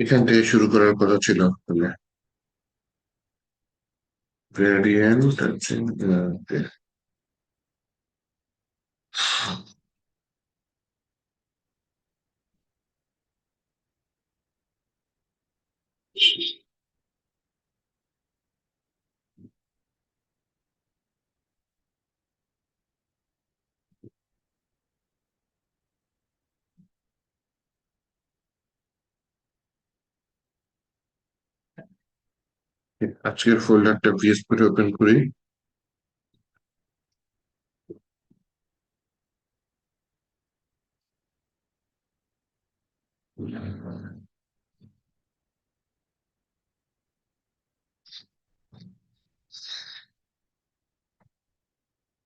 এখান থেকে শুরু করার কথা ছিল। গ্রেডিয়েন্ট আছে। আজকের ফোল্ডারটা ভিএসপি ওপেন করি।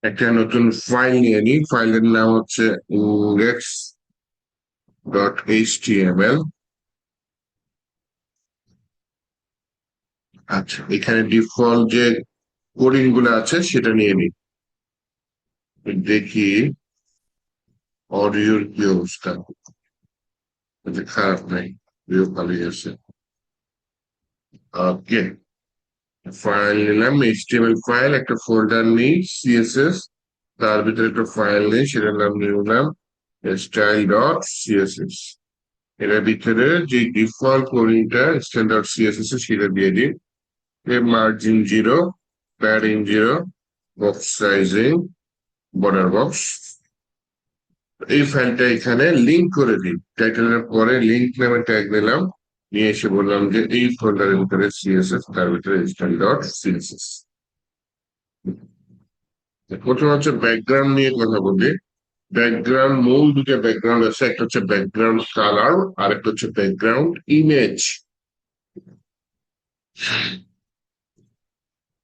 একটা নতুন ফাইল নিয়ে নিই। ফাইলের নাম হচ্ছে index.html। আচ্ছা, এখানে ডিফল্ট যে কোডিং গুলো আছে সেটা নিয়ে নিই। দেখি অডিওর কি অবস্থা। এটা খারাপ নাই, অডিও ভালোই আছে। ওকে, ফাইল নিলাম, এইচটিএমএল ফাইল। একটা ফোল্ডার নিই সিএসএস, তার ভিতরে একটা ফাইল নেই, সেটার নাম নিলাম স্টাইল ডট সিএসএস। এটার ভিতরে যে ডিফল্ট কোডিংটা স্টাইল ডট সিএসএস সেটা দিয়ে দিই। Margin 0, padding 0, box sizing, border box. এই ফাইলটা এখানে লিঙ্ক করে দিই। টাইটেলের পরে লিঙ্ক নামে ট্যাগ দিলাম, নিয়ে এসে বললাম যে এই ফোল্ডারের ভিতরে সিএসএস, তার ভিতরে স্টাইল ডট সিএসএস। প্রথমে হচ্ছে ব্যাকগ্রাউন্ড নিয়ে কথা বলি। ব্যাকগ্রাউন্ড, মূল দুটো ব্যাকগ্রাউন্ড আছে, একটা হচ্ছে ব্যাকগ্রাউন্ড কালার আর একটা হচ্ছে ব্যাকগ্রাউন্ড ইমেজ।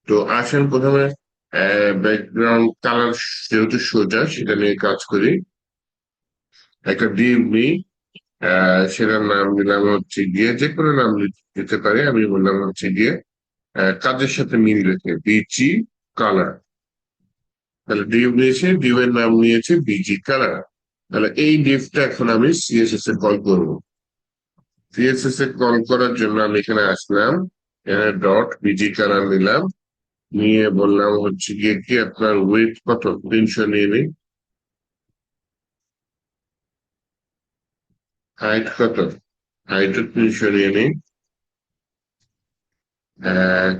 তো আসেন প্রথমে ব্যাকগ্রাউন্ড কালার, যেহেতু সোজা সেটা নিয়ে কাজ করি। একটা ডিভ নিই, সেটার নাম দিলাম হচ্ছে গিয়ে, যে কোনো নাম দিতে পারে, আমি বললাম হচ্ছে গিয়ে কাজের সাথে মিল রেখে বিজি কালার। তাহলে ডিভ নিয়েছে, ডিভ এর নাম নিয়েছে বিজি কালার। তাহলে এই ডিভটা এখন আমি সিএসএস এ কল করবো। সিএসএস এ কল করার জন্য আমি এখানে আসলাম, এখানে ডট বিজি কালার নিলাম, নিয়ে বললাম হচ্ছে গিয়ে কি আপনার ওয়েট কত, 300 নিয়ে নিই। হাইট কত, হাইট 300 নিয়ে নিই।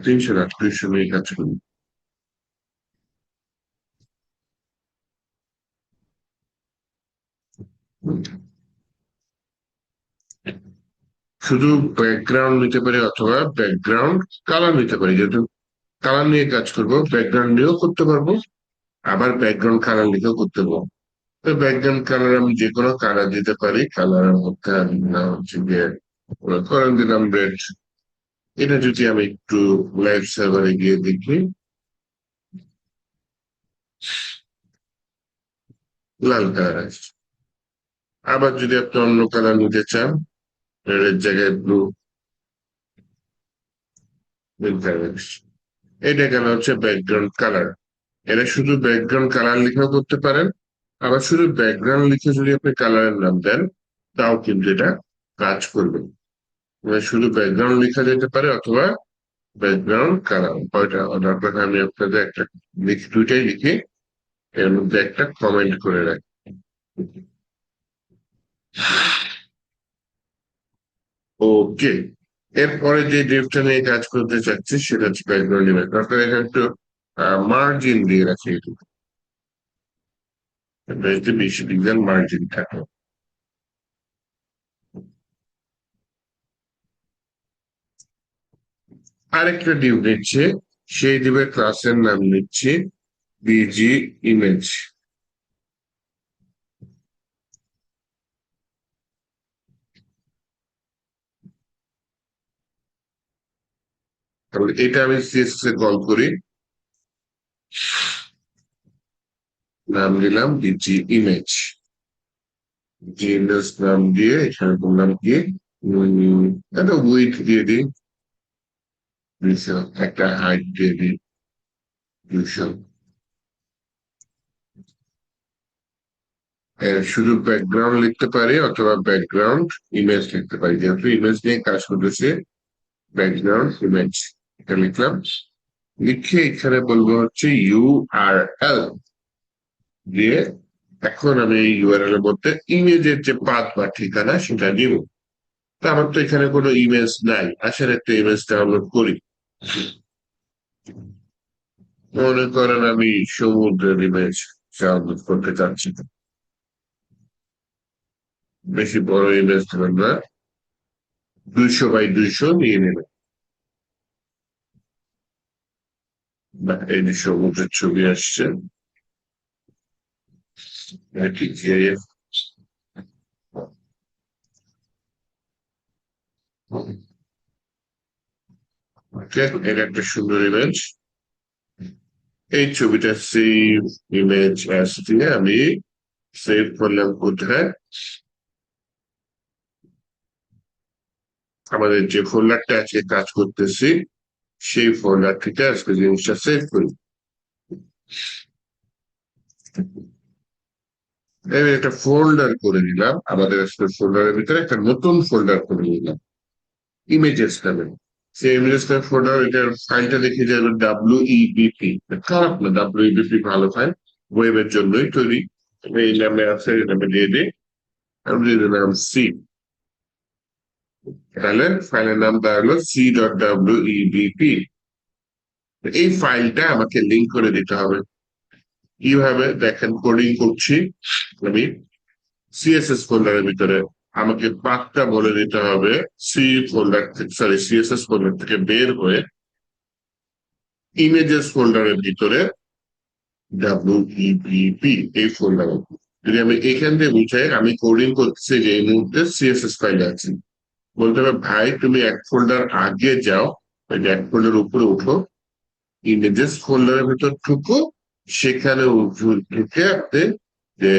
300 না, 200 নিয়ে কাজ করি। শুধু ব্যাকগ্রাউন্ড নিতে পারি অথবা ব্যাকগ্রাউন্ড কালার নিতে পারি। যেহেতু কালার নিয়ে কাজ করবো, ব্যাকগ্রাউন্ড নিয়েও করতে পারবো, আবার ব্যাকগ্রাউন্ড কালার লিখেও করতে পারবো। তো ব্যাকগ্রাউন্ড কালার আমি যে কোনো কালার দিতে পারি। কালারের মধ্যে আমি না হচ্ছে গিয়ে করেন দিলাম রেড। এটা যদি আমি একটু লাইভ সার্ভারে গিয়ে দেখি, লাল কালার আসছে। আবার যদি আপনি অন্য কালার নিতে চান, রেড জায়গায় ব্লু, নীল কালার আসছে। এটা গেল হচ্ছে ব্যাকগ্রাউন্ড কালার। এটা শুধু ব্যাকগ্রাউন্ড কালার লিখেও করতে পারেন, আবার শুধু ব্যাকগ্রাউন্ড লিখে যদি আপনি কালারের নাম দেন তাও কিন্তু এটা কাজ করবে। মানে শুধু ব্যাকগ্রাউন্ড লেখা যেতে পারে অথবা ব্যাকগ্রাউন্ড কালার, কয়টা অর্ডার করে আমি আপনাদের একটা লিখি, দুইটাই লিখে এর মধ্যে একটা কমেন্ট করে রাখি। ওকে, এরপরে যে ডিপটা নিয়ে কাজ করতে চাচ্ছি সেটা হচ্ছে ব্যাকগ্রাউন্ড ইমেজ। আপনার এখানে একটু মার্জিন দিয়ে রাখি, একটু বেশি বেশি ডিজাইন মার্জিন থাকে। আরেকটা ডিউ নিচ্ছে, সেই ডিবের ক্লাসের নাম নিচ্ছে বিজি ইমেজ। তাহলে এটা আমি সিএসএস এ কল করি, নাম দিলাম বিজি ইমেজ। বিজি ইমেজ নাম দিয়ে এখানে বললাম কি একটা উইথ দিয়ে দিই 200, একটা হাইট দিয়ে দিই 200। শুধু ব্যাকগ্রাউন্ড লিখতে পারি অথবা ব্যাকগ্রাউন্ড ইমেজ লিখতে পারি, যেহেতু ইমেজ নিয়ে কাজ করতেছে ব্যাকগ্রাউন্ড ইমেজ এটা লিখলাম। লিখে এখানে বলবো হচ্ছে URL দিয়ে, এখন আমি এই ইউআরএল এর মধ্যে ইমেজের যে পাথ বা ঠিকানা সেটা দিব। তো আমার তো এখানে কোনো ইমেজ নাই, আসলে একটা ইমেজ ডাউনলোড করি। মনে করেন আমি সমুদ্রের ইমেজ ডাউনলোড করতে চাচ্ছি, বেশি বড় ইমেজ দেবেন না, 200 বাই 200 নিয়ে নেবেন। বা এই যে সমুদ্রের ছবি আসছে, এটি জিআইএফ। এটা একটা সুন্দর ইমেজ। এই ছবিটা সেভ ইমেজ অ্যাজ দিয়ে আমি সেভ করলাম কোথায়, আমাদের যে ফোল্ডারটা আজকে কাজ করতেছি সেই ফোল্ডার থেকে আজকে জিনিসটা সেভ করি। আমি একটা ফোল্ডার করে নিলাম, আমাদের আজকে ফোল্ডারের ভিতরে একটা নতুন ফোল্ডার করে নিলাম ইমেজেস নামে। সেই ইমেজেস ফোল্ডার, এটার ফাইলটা দেখে যাবে WEBP। খারাপ না, WEBP ভালো ফাইল, ওয়েবের জন্যই তৈরি। এই নামে আছে, এই নামে দিয়ে দিই। আমি দিয়ে দিলাম সি, তাহলে ফাইলের নামটা হলো C.WEBP। এই ফাইলটা আমাকে লিঙ্ক করে দিতে হবে। কিভাবে দেখেন, কোডিং করছি আমি সিএসএস ফোল্ডারের ভিতরে, আমাকে পাথটা বলে দিতে হবে সি ফোল্ডার থেকে, সরি সিএসএস ফোল্ডার থেকে বের হয়ে ইমেজেস ফোল্ডারের ভিতরে WEBP এই ফোল্ডারে, যদি আমি এখান থেকে বুঝাই আমি কোডিং করতেছি যে এই মুহূর্তে সিএসএস ফাইলে আছি, বলতে হবে ভাই তুমি এক ফোল্ডার আগে যাও, ওই যে এক ফোল্ডার উপরে উঠো, ইমেজেস ফোল্ডারের ভিতর ঢুকো, সেখানে ঢুকে আপনি যে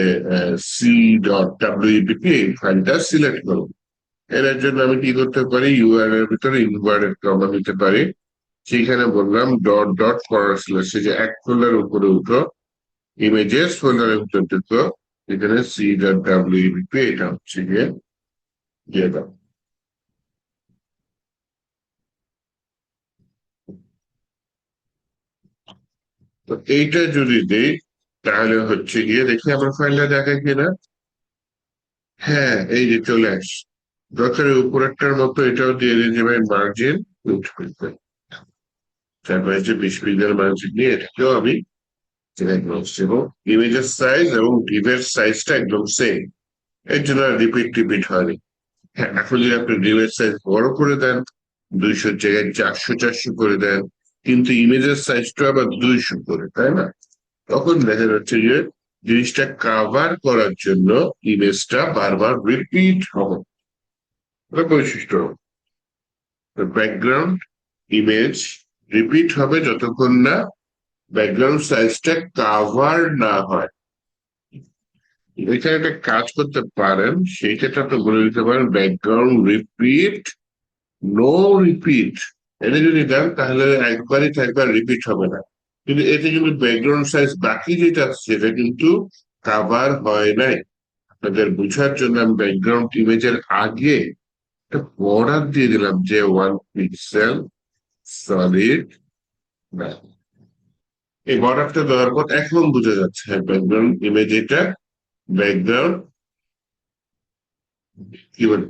C.WEBP এই ফাইলটা সিলেক্ট করো। এর জন্য আমি কি করতে পারি, ইউআরএল এর ভিতরে ইনভার্টেড কমা দিতে পারি। সেখানে বললাম ডট ডট ফরওয়ার্ড স্ল্যাশ, যে এক ফোল্ডার উপরে উঠো, ইমেজেস ফোল্ডারের ভিতর ঢুকো, এখানে C.WEBP এটা হচ্ছে গিয়ে দিয়ে দাও। তো এইটা যদি দেই তাহলে হচ্ছে গিয়ে দেখি আমার ফাইলটা দেখে কিনা। হ্যাঁ, এই যে চলে আসছে। দরকারের উপরেরটার মতো এটাও দিয়ে দিন যে ভাই মার্জিন উঠবে, তারপরে যে 20 পিক্সেল মার্জিন নিয়ে এটাকেও আমি সিলেক্ট করছি, এবং ইমেজের সাইজ এবং ডিভের সাইজটা একদম সেম, এর জন্য রিপিট রিপিট হয়নি। হ্যাঁ, এখন যদি আপনি ডিভের সাইজ বড় করে দেন, 200 জায়গায় 400 করে দেন, কিন্তু ইমেজের সাইজটা আবার 200 করে, তাই না? তখন দেখা যাচ্ছে যে জিনিসটা কাভার করার জন্য ইমেজটা বারবার রিপিট হবে, এটা বৈশিষ্ট্য। ব্যাকগ্রাউন্ড ইমেজ রিপিট হবে যতক্ষণ না ব্যাকগ্রাউন্ড সাইজটা কাভার না হয়। এখানে একটা কাজ করতে পারেন, সেই ক্ষেত্রে আপনি বলে দিতে পারেন ব্যাকগ্রাউন্ড রিপিট, নো রিপিট। এটা যদি দেন তাহলে একবারই থাকবে, রিপিট হবে না। কিন্তু এতে কিন্তু ব্যাকগ্রাউন্ড সাইজ বাকি যেটা সেটা কিন্তু কাভার হয় নাই। আপনাদের বোঝার জন্য আমি ব্যাকগ্রাউন্ড ইমেজের আগে একটা বর্ডার দিয়ে দিলাম, যে 1 পিক্সেল সলিড। এই বর্ডারটা দেওয়ার পর এখন বোঝা যাচ্ছে হ্যাঁ ব্যাকগ্রাউন্ড ইমেজ এটা, ব্যাকগ্রাউন্ড কি বলে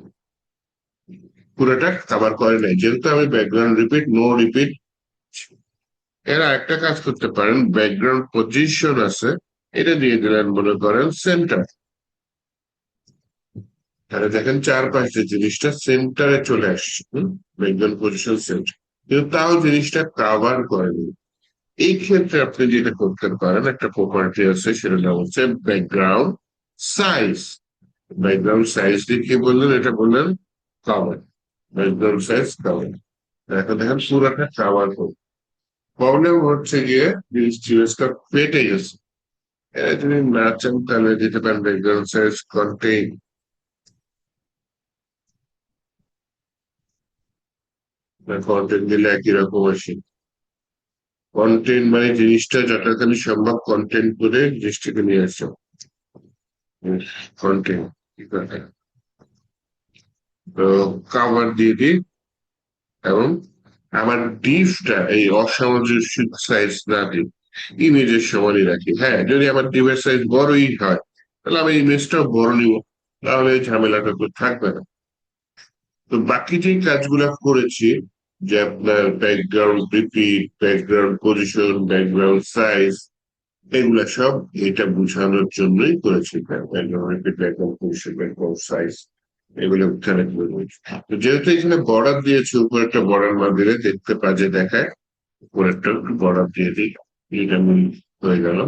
পুরোটা কভার করে নাই, যেহেতু আমি ব্যাকগ্রাউন্ড রিপিট নো রিপিট। এরা একটা কাজ করতে পারেন, ব্যাকগ্রাউন্ড পজিশন আছে, এটা দিয়ে দিলেন মনে করেন সেন্টার, তাহলে দেখেন চারপাশে জিনিসটা সেন্টারে চলে আসছে। ব্যাকগ্রাউন্ড পজিশন সেন্টার, কিন্তু তাও জিনিসটা কাভার করেনি। এই ক্ষেত্রে আপনি যেটা করতে পারেন, একটা প্রপার্টি আছে, সেটা নাম হচ্ছে ব্যাকগ্রাউন্ড সাইজ। ব্যাকগ্রাউন্ড সাইজ দিয়ে কি বললেন, এটা বললেন কাভার, ব্যাকগ্রাউন্ড সাইজ কাভার। এখন দেখেন পুরোটা কাভার করবে। প্রবলেম হচ্ছে গিয়ে জিনিসটা ফেটে গেছে। এটা যদি না চান তাহলে দিতে পারেন ব্যাকগ্রাউন্ড সাইজ কন্টেইন, কন্টেন্ট দিলে একই রকম আসে। কন্টেন্ট মানে জিনিসটা যতখানি সম্ভব কন্টেন্ট করে জিনিসটাকে নিয়ে আসো। কন্টেন্ট তো কাভার দিয়ে দিই এবং আমার ডিপটা এই অসামঞ্জস্য সাইজ না দিই, ইমেজের সমানই রাখি। হ্যাঁ, যদি আমার ডিপের সাইজ বড়ই হয় তাহলে আমি ইমেজটাও বড় নিব, তাহলে এই ঝামেলাটা তো থাকবে না। তো বাকি যে কাজগুলো করেছি, যে আপনার background repeat, background position, background size, এগুলা সব এটা বোঝানোর জন্যই করেছি। Background repeat, background position, background size, এগুলো এখানে করে রয়েছে। তো যেহেতু এখানে বর্ডার দিয়েছি, উপরে একটা বর্ডার না দিলে দেখতে বাজে দেখায়, উপরেরটা একটু বর্ডার দিয়ে দিই, এটা হয়ে গেল।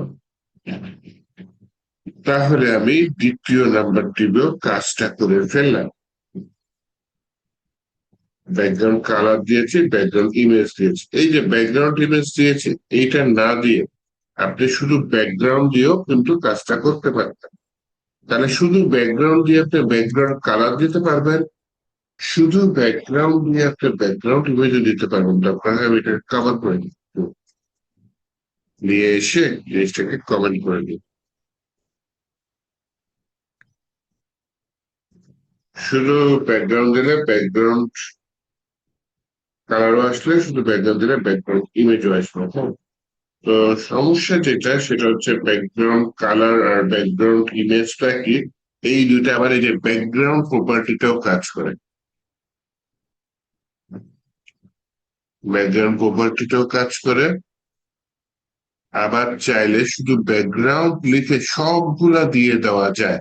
তাহলে আমি দ্বিতীয় নাম্বারটিও কাজটা করে ফেললাম। ব্যাকগ্রাউন্ড কালার দিয়েছি, ব্যাকগ্রাউন্ড ইমেজ দিয়েছি। এই যে ব্যাকগ্রাউন্ড ইমেজ দিয়েছি, এইটা না দিয়ে আপনি শুধু ব্যাকগ্রাউন্ড দিয়েও কিন্তু কাজটা করতে পারবেন। তাহলে শুধু ব্যাকগ্রাউন্ড দিয়ে আপনি ব্যাকগ্রাউন্ড কালার দিতে পারবেন, শুধু ব্যাকগ্রাউন্ড দিয়ে আপনি ব্যাকগ্রাউন্ড ইমেজও দিতে পারবেন। আপনাকে আমি এটা কভার করে দিই, নিয়ে এসে জিনিসটাকে কমেন্ট করে দিই। শুধু ব্যাকগ্রাউন্ড দিলে ব্যাকগ্রাউন্ড কালারও আসলে, শুধু ব্যাকগ্রাউন্ড দিলে ব্যাকগ্রাউন্ড ইমেজও আসবে। হ্যাঁ, তো সমস্যা যেটা সেটা হচ্ছে ব্যাকগ্রাউন্ড কালার আর ব্যাকগ্রাউন্ড ইমেজটা কি, এই দুইটা আবার এই যে ব্যাকগ্রাউন্ড প্রপার্টিটাও কাজ করে। ব্যাকগ্রাউন্ড প্রপার্টিটাও কাজ করে, আবার চাইলে শুধু ব্যাকগ্রাউন্ড লিখে সবগুলা দিয়ে দেওয়া যায়।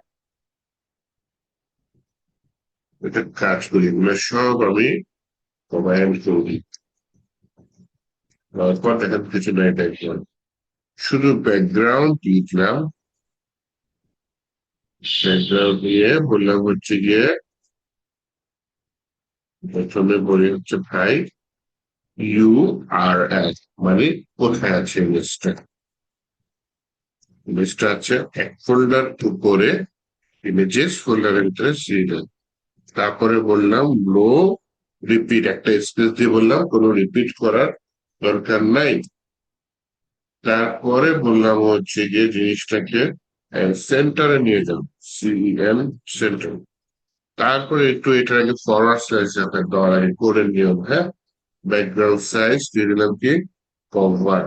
এটা কাজ করি, এগুলো সব আমি কমান্ড করি। তারপর দেখার কিছু নাই, ব্যাকগ্রাউন্ড শুধু ব্যাকগ্রাউন্ড লিখলাম, ব্যাকগ্রাউন্ড দিয়ে বললাম হচ্ছে গিয়ে, প্রথমে বলি হচ্ছে ভাই ইউ আর এস, মানে কোথায় আছে ইমেজটা। ইমেজটা আছে এক ফোল্ডার উপরে, ইমেজেস ফোল্ডারের ভিতরে সিরিয়াল। তারপরে বললাম নো রিপিট, একটা স্পেস দিয়ে বললাম কোনো রিপিট করার দরকার নাই। তারপরে বললাম হচ্ছে গিয়ে জিনিসটাকে সেন্টারে নিয়ে যান, সিএম সেন্টার। তারপরে একটু এটার আগে ফরওয়ার্ড স্ল্যাশ আপনার দেওয়ার আগে কোডের নিয়ম। হ্যাঁ, ব্যাকগ্রাউন্ড সাইজ দিয়ে দিলাম কি কভার।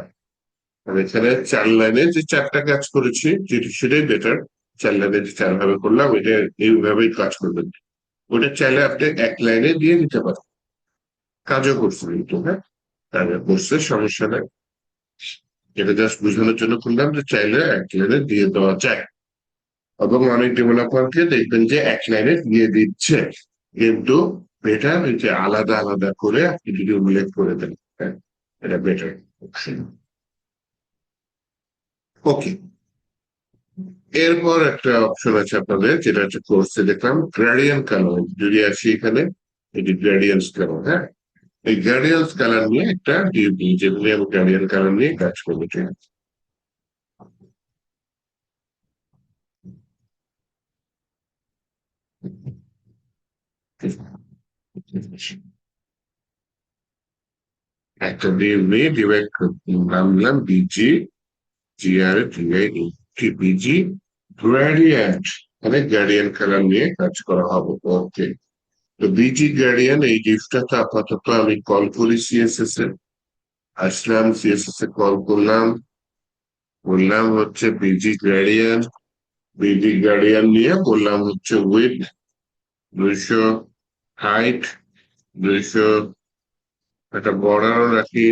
আর এখানে 4 লাইনে যে 4টা কাজ করেছি, যেটি সেটাই বেটার। 4 লাইনে যে 4 ভাবে করলাম, এটা এইভাবেই কাজ করবেন। ওটা চাইলে আপনি 1 লাইনে দিয়ে দিতে পারেন, কাজও করছে কিন্তু। হ্যাঁ, কাজও করছে, সমস্যা নাই। এটা জাস্ট বোঝানোর জন্য করলাম যে চাইলে 1 লাইনে দিয়ে দেওয়া যায়। এবং অনেক ডেভেলপারকে দেখবেন যে 1 লাইনে দিয়ে দিচ্ছে, কিন্তু বেটার যে আলাদা আলাদা করে আপনি যদি উল্লেখ করে দেন। হ্যাঁ, এটা বেটার অপশন। ওকে, এরপর একটা অপশন আছে আপনাদের, যেটা হচ্ছে কোর্সে দেখলাম গ্রেডিয়েন্ট কালার। যদি আসি এখানে, এটি গ্রেডিয়েন্টস কালার। হ্যাঁ, এই গ্রেডিয়েন্টস কালার নিয়ে একটা ডিউটি, যেগুলি আমি গ্রেডিয়েন্ট কালার নিয়ে কাজ করবো। ঠিক আছে, একটা ডিউ নিয়ে ডিভাইড নাম দিলাম BG, GR DI, BG gradient, মানে গ্রেডিয়েন্ট কালার নিয়ে কাজ করা হবে। ওকে, তো বিজি গ্রেডিয়েন্ট এই ডিফটা তো আপাতত আমি কল করি সিএসএস এ। আসলাম সিএসএস এ, কল করলাম, বললাম হচ্ছে বিজি গ্রেডিয়েন্ট। বিজি গ্রেডিয়েন্ট নিয়ে বললাম হচ্ছে উইথ 200, হাইট 200, একটা বর্ডারও রাখি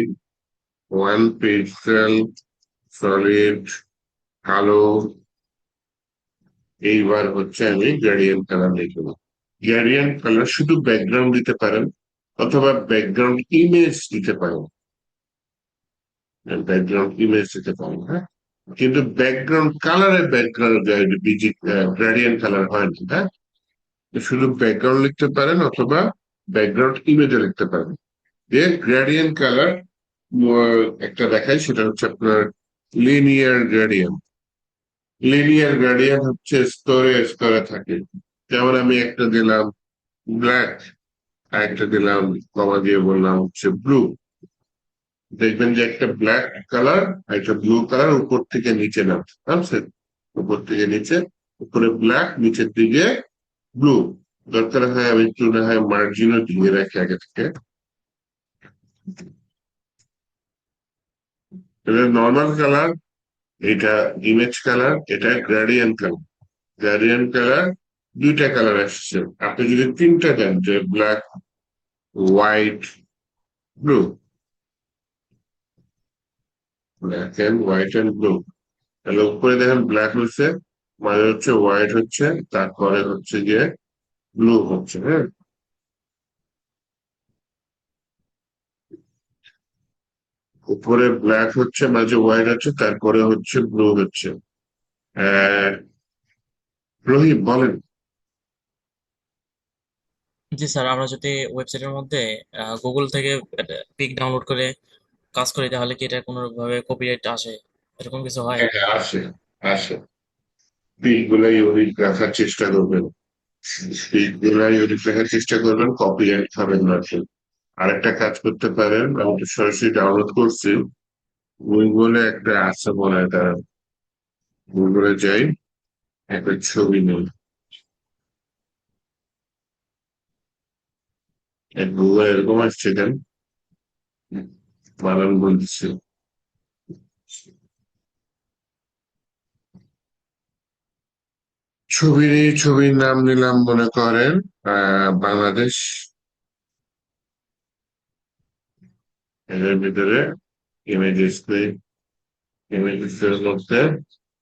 1 পিক্সেল, সলিড কালো। এইবার হচ্ছে আমি গ্রেডিয়েন্ট কালার লিখবো। গ্রেডিয়েন্ট কালার শুধু ব্যাকগ্রাউন্ড দিতে পারেন, অথবা ব্যাকগ্রাউন্ড ইমেজ দিতে পারেন। ব্যাকগ্রাউন্ড ইমেজ দিতে পারেন, হ্যাঁ, কিন্তু ব্যাকগ্রাউন্ড কালারে ব্যাকগ্রাউন্ড বিজি গ্রেডিয়েন্ট কালার হয় না। হ্যাঁ, তো শুধু ব্যাকগ্রাউন্ড লিখতে পারেন অথবা ব্যাকগ্রাউন্ড ইমেজও লিখতে পারেন। যে গ্রেডিয়েন্ট কালার একটা দেখাই, সেটা হচ্ছে আপনার লিনিয়ার গ্রেডিয়েন্ট। লিনিয়ার গ্রেডিয়েন্ট হচ্ছে স্তরে স্তরে থাকে। যেমন আমি একটা দিলাম ব্ল্যাক, আর একটা দিলাম কমা দিয়ে বললাম হচ্ছে ব্লু। দেখবেন যে একটা ব্ল্যাক কালার আর একটা ব্লু কালার উপর থেকে নিচে নামছে, নামছে উপর থেকে নিচে, উপরে ব্ল্যাক, নিচের দিকে ব্লু। দরকার হয় আমি একটু না হয় মার্জিনও দিয়ে রাখি আগে থেকে। এটা নর্মাল কালার, এটা ইমেজ কালার, এটা গ্রেডিয়েন্ট কালার। গ্রেডিয়েন্ট কালার দুইটা কালার আসছে, আপনি যদি তিনটা দেন যে black, white, blue, black and white and blue, তাহলে উপরে দেখেন ব্ল্যাক হচ্ছে, মাঝে হচ্ছে হোয়াইট হচ্ছে, তারপরে হচ্ছে গিয়ে ব্লু হচ্ছে। হ্যাঁ, উপরে ব্ল্যাক হচ্ছে, মাঝে হোয়াইট হচ্ছে, তারপরে হচ্ছে ব্লু হচ্ছে। আহ রহিম বলেন। জি স্যার, আমরা যদি ওয়েবসাইটের মধ্যে গুগল থেকে পিক ডাউনলোড করে কাজ করি, তাহলে কি এটা কোনোভাবে কপিরাইট আসে? এরকম কিছু হয়? হ্যাঁ হ্যাঁ, আসে আসে। পিক গুলা ইউনিক রাখার চেষ্টা করবেন, পিক গুলা ইউনিক রাখার চেষ্টা করবেন, কপিরাইট খাবেন না কেউ। আরেকটা কাজ করতে পারেন, আমি তো সরাসরি ডাউনলোড করছি, গুগলে একটা আছে মনে হয়, তার গুগলে যাই, একটা ছবি নেই, এক গুগল এরকম আসছে কেন, বানান বলতেছি। ছবির নাম নিলাম মনে করেন বাংলাদেশ। এর ভিতরে ইমেজেস, ইমেজেস এর মধ্যে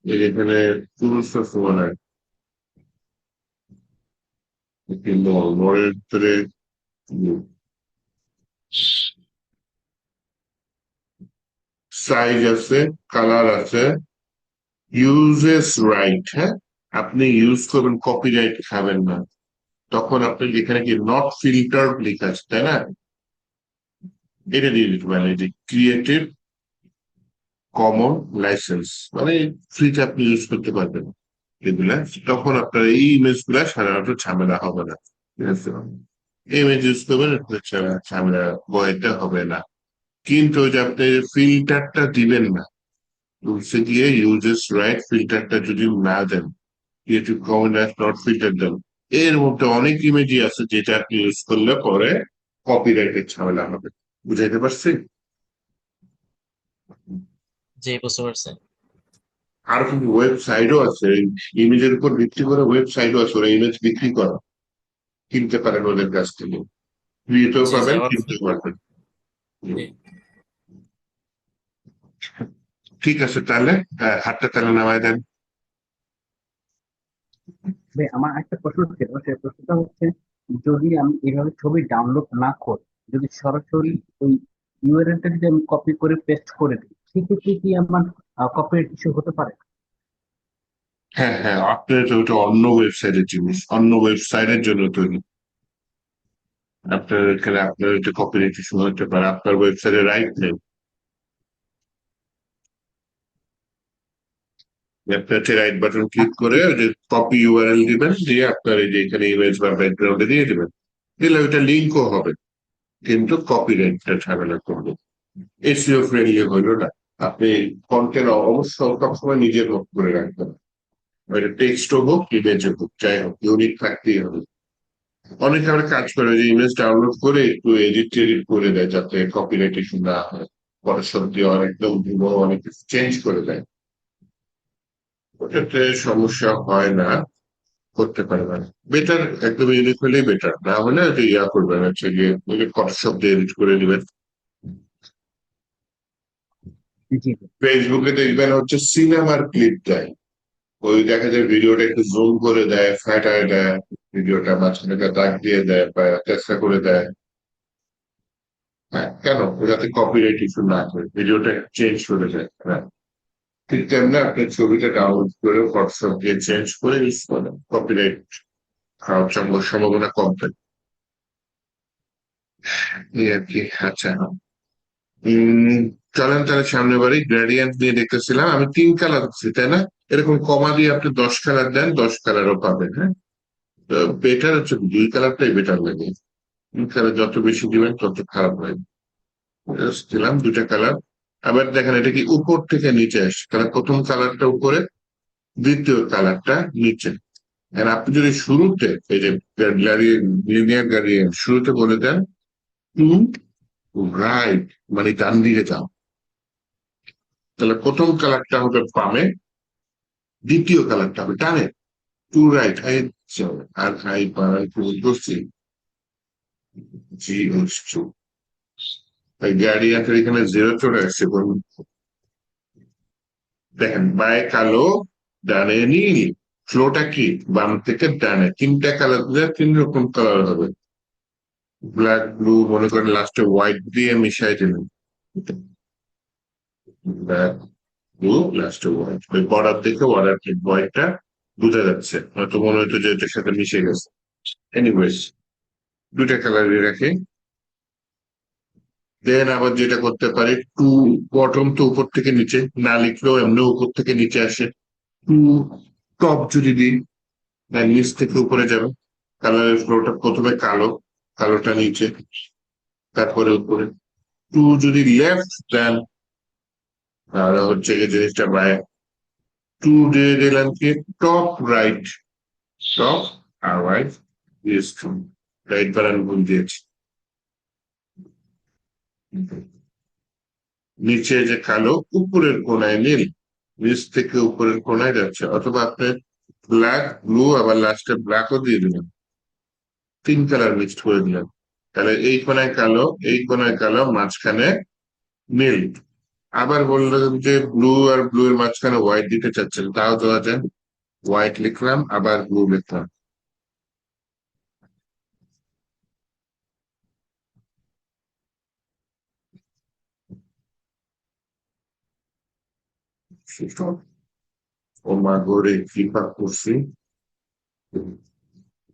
এই যে এখানে টুলস আছে মনে হয়, একটি মোড়ের ভিতরে সাইজ আছে, কালার আছে, ইউজেস রাইট। হ্যাঁ, আপনি ইউজ করবেন, কপিরাইট খাবেন না। তখন আপনি যেখানে কি নট ফিল্টার লেখা আছে তাই না, এটা দিয়ে দিতে পারেন, এই যে ক্রিয়েটিভ কমন লাইসেন্স, মানে ফ্রিতে আপনি ইউজ করতে পারবেন এগুলা। তখন আপনার এই ইমেজ গুলা সাধারণত ঝামেলা হবে না। ঠিক আছে, ইমেজ ইউজ করবেন, আপনার ঝামেলা বইতে হবে না। কিন্তু ওই যে আপনি ফিল্টারটা দিবেন না, টুলসে গিয়ে ইউজেস রাইট ফিল্টারটা যদি না দেন, ক্রিয়েটিভ কমন নট ফিল্টার দেন, এর মধ্যে অনেক ইমেজই আছে যেটা আপনি ইউজ করলে পরে কপিরাইটের ঝামেলা হবে। বুঝাইতে পারছি? জি, বুঝতে পারছি। আর কিন্তু ওয়েবসাইটও আছে, ইমেজের উপর ভিত্তি করে ওয়েবসাইটও আছে, ওরা ইমেজ বিক্রি করে, কিনতে পারেন ওদের কাছ থেকে, ফ্রিতেও জি জি, পাবেন, আবার কিনতেও পারবেন। জি। ঠিক আছে তাহলে, হাতটা তাহলে নামায় দেন। ভাই আমার একটা প্রশ্ন ছিল, সেই প্রশ্নটা হচ্ছে, যদি আমি এইভাবে ছবি ডাউনলোড না করি, যদি সরাসরি ওই ইউআরএলটা যদি আমি কপি করে পেস্ট করে দিই, সেক্ষেত্রে কি আমার কপিরাইট ইস্যু হতে পারে? হ্যাঁ হ্যাঁ, আপনার তো ওটা অন্য ওয়েবসাইটের জিনিস, অন্য ওয়েবসাইটের জন্য তৈরি। আপনার এখানে আপনার এটা কপিরাইট ইস্যু হতে পারে, আপনার ওয়েবসাইটে রাইট নেই। আপনি হচ্ছে রাইট বাটন ক্লিক আচ্ছা করে ঠিক ওই যে কপি ইউআরএল দিবেন, দিয়ে আপনার এই যে এখানে ইমেজ বা ব্যাকগ্রাউন্ডে দিয়ে দিবেন, দিলে ওইটা লিঙ্কও হবে, কিন্তু কপিরাইটটা ঝামেলা করবে। এসইও ফ্রেন্ডলি হইলো না। আপনি কন্টেন্ট অবশ্যই সবসময় নিজের মতো করে রাখবেন, ওইটা টেক্সট হোক ইমেজ হোক যাই হোক, ইউনিক থাকতেই হবে। অনেকে আবার কাজ করে যে ইমেজ ডাউনলোড করে একটু এডিট টেডিট করে দেয় যাতে কপিরাইট ইস্যু না হয়, ফটোশপ দিয়ে একদম হুবহু অনেক কিছু চেঞ্জ করে দেয়, ওটাতে সমস্যা হয় না, করতে পারবেন। বেটার, একদম ইউনিক হলেই বেটার, না হলে ওটা ইয়া করবেন, হচ্ছে গিয়ে ফটোশপ দিয়ে এডিট করে দিবেন। জি। ফেসবুকে দেখবেন হচ্ছে সিনেমার ক্লিপ দেয়, ওই দেখা যায় ভিডিওটা একটু জুম করে দেয়, ফাটায় দেয়, ভিডিওটা মাঝখানে একটা দাগ দিয়ে দেয় বা চেষ্টা করে দেয়। হ্যাঁ, কেন? যাতে কপিরাইট ইস্যু না হয়, ভিডিওটা চেঞ্জ করে দেয়। হ্যাঁ, ঠিক তেমনি আপনি ছবিটা ডাউনলোড করে ফটোশপ দিয়ে চেঞ্জ করে ইউজ করেন, কপিরাইট খাওয়ার সম্ভাবনা কম থাকে। এই আর কি। আচ্ছা, উম চলেন তাহলে সামনে বাড়ি গ্রেডিয়েন্ট নিয়ে দেখতেছিলাম, আমি 3 কালার দিচ্ছি তাই না? এরকম কমা দিয়ে আপনি 10 কালার দেন, 10 কালারও পাবেন। হ্যাঁ, তো বেটার হচ্ছে 2 কালারটাই বেটার লাগে, 3 কালার যত বেশি দিবেন তত খারাপ হয়। Just দিলাম 2টা কালার। আবার দেখেন এটা কি উপর থেকে নিচে আসছে, তাহলে প্রথম কালারটা উপরে, দ্বিতীয় কালারটা নিচে। আর আপনি যদি শুরুতে এই যে লিনিয়ার গ্রেডিয়েন্ট শুরুতে বলে দেন টু রাইট, মানে ডান দিকে যাও, তাহলে প্রথম কালারটা হবে বামে, দ্বিতীয় কালারটা হবে ডানে, টু রাইট। আর হাই বাড়ান ভুল করছি, জি টু। গাড়ি আপনার এখানে জিরো চলে আসছে। দেখেন বায়ে কালো, ডানে নীল। ফ্লোটা কি বাম থেকে ডানে, তিনটা কালার দিলে তিন রকম কালার হবে। ব্ল্যাক ব্লু মনে করেন লাস্টে হোয়াইট দিয়ে মিশাই দিলেন, ব্ল্যাক ব্লু লাস্টে হোয়াইট, ওই বর্ডার দেখে বর্ডার হোয়াইটটা বোঝা যাচ্ছে, হয়তো মনে হতো যে এটার সাথে মিশে গেছে। এনিওয়েজ দুইটা কালারই রাখে। দেন আবার যেটা করতে পারি, টু বটম তো উপর থেকে নিচে না লিখলেও এমনি উপর থেকে নিচে আসে, টু টপ যদি দিই নিচ থেকে উপরে যাবে। কালারের ফ্লোটা প্রথমে কালো, কালোটা নিচে, তারপরে উপরে। টু যদি লেফট দেন তাহলে হচ্ছে যে জিনিসটা বাইরে। টু দিয়ে দিলেন কি টপ রাইট, টপ আর রাইট ইজ টু, রাইট বানান ভুল দিয়েছি। নিচে যে কালো উপরের কোনায় নীল, নিচ থেকে উপরের কোনায় যাচ্ছে। অথবা আপনি ব্ল্যাক ব্লু আবার লাস্টে ব্ল্যাকও দিয়ে দিলেন, তিন কালার মিক্সড করে দিলেন, তাহলে এই কোনায় কালো, এই কোনায় কালো, মাঝখানে নীল। আবার বললেন যে ব্লু আর ব্লু এর মাঝখানে হোয়াইট দিতে চাচ্ছেন, তাও দেওয়া যায়। হোয়াইট লিখলাম আবার ব্লু লিখলাম। ও মা গরে কি পাক করছি,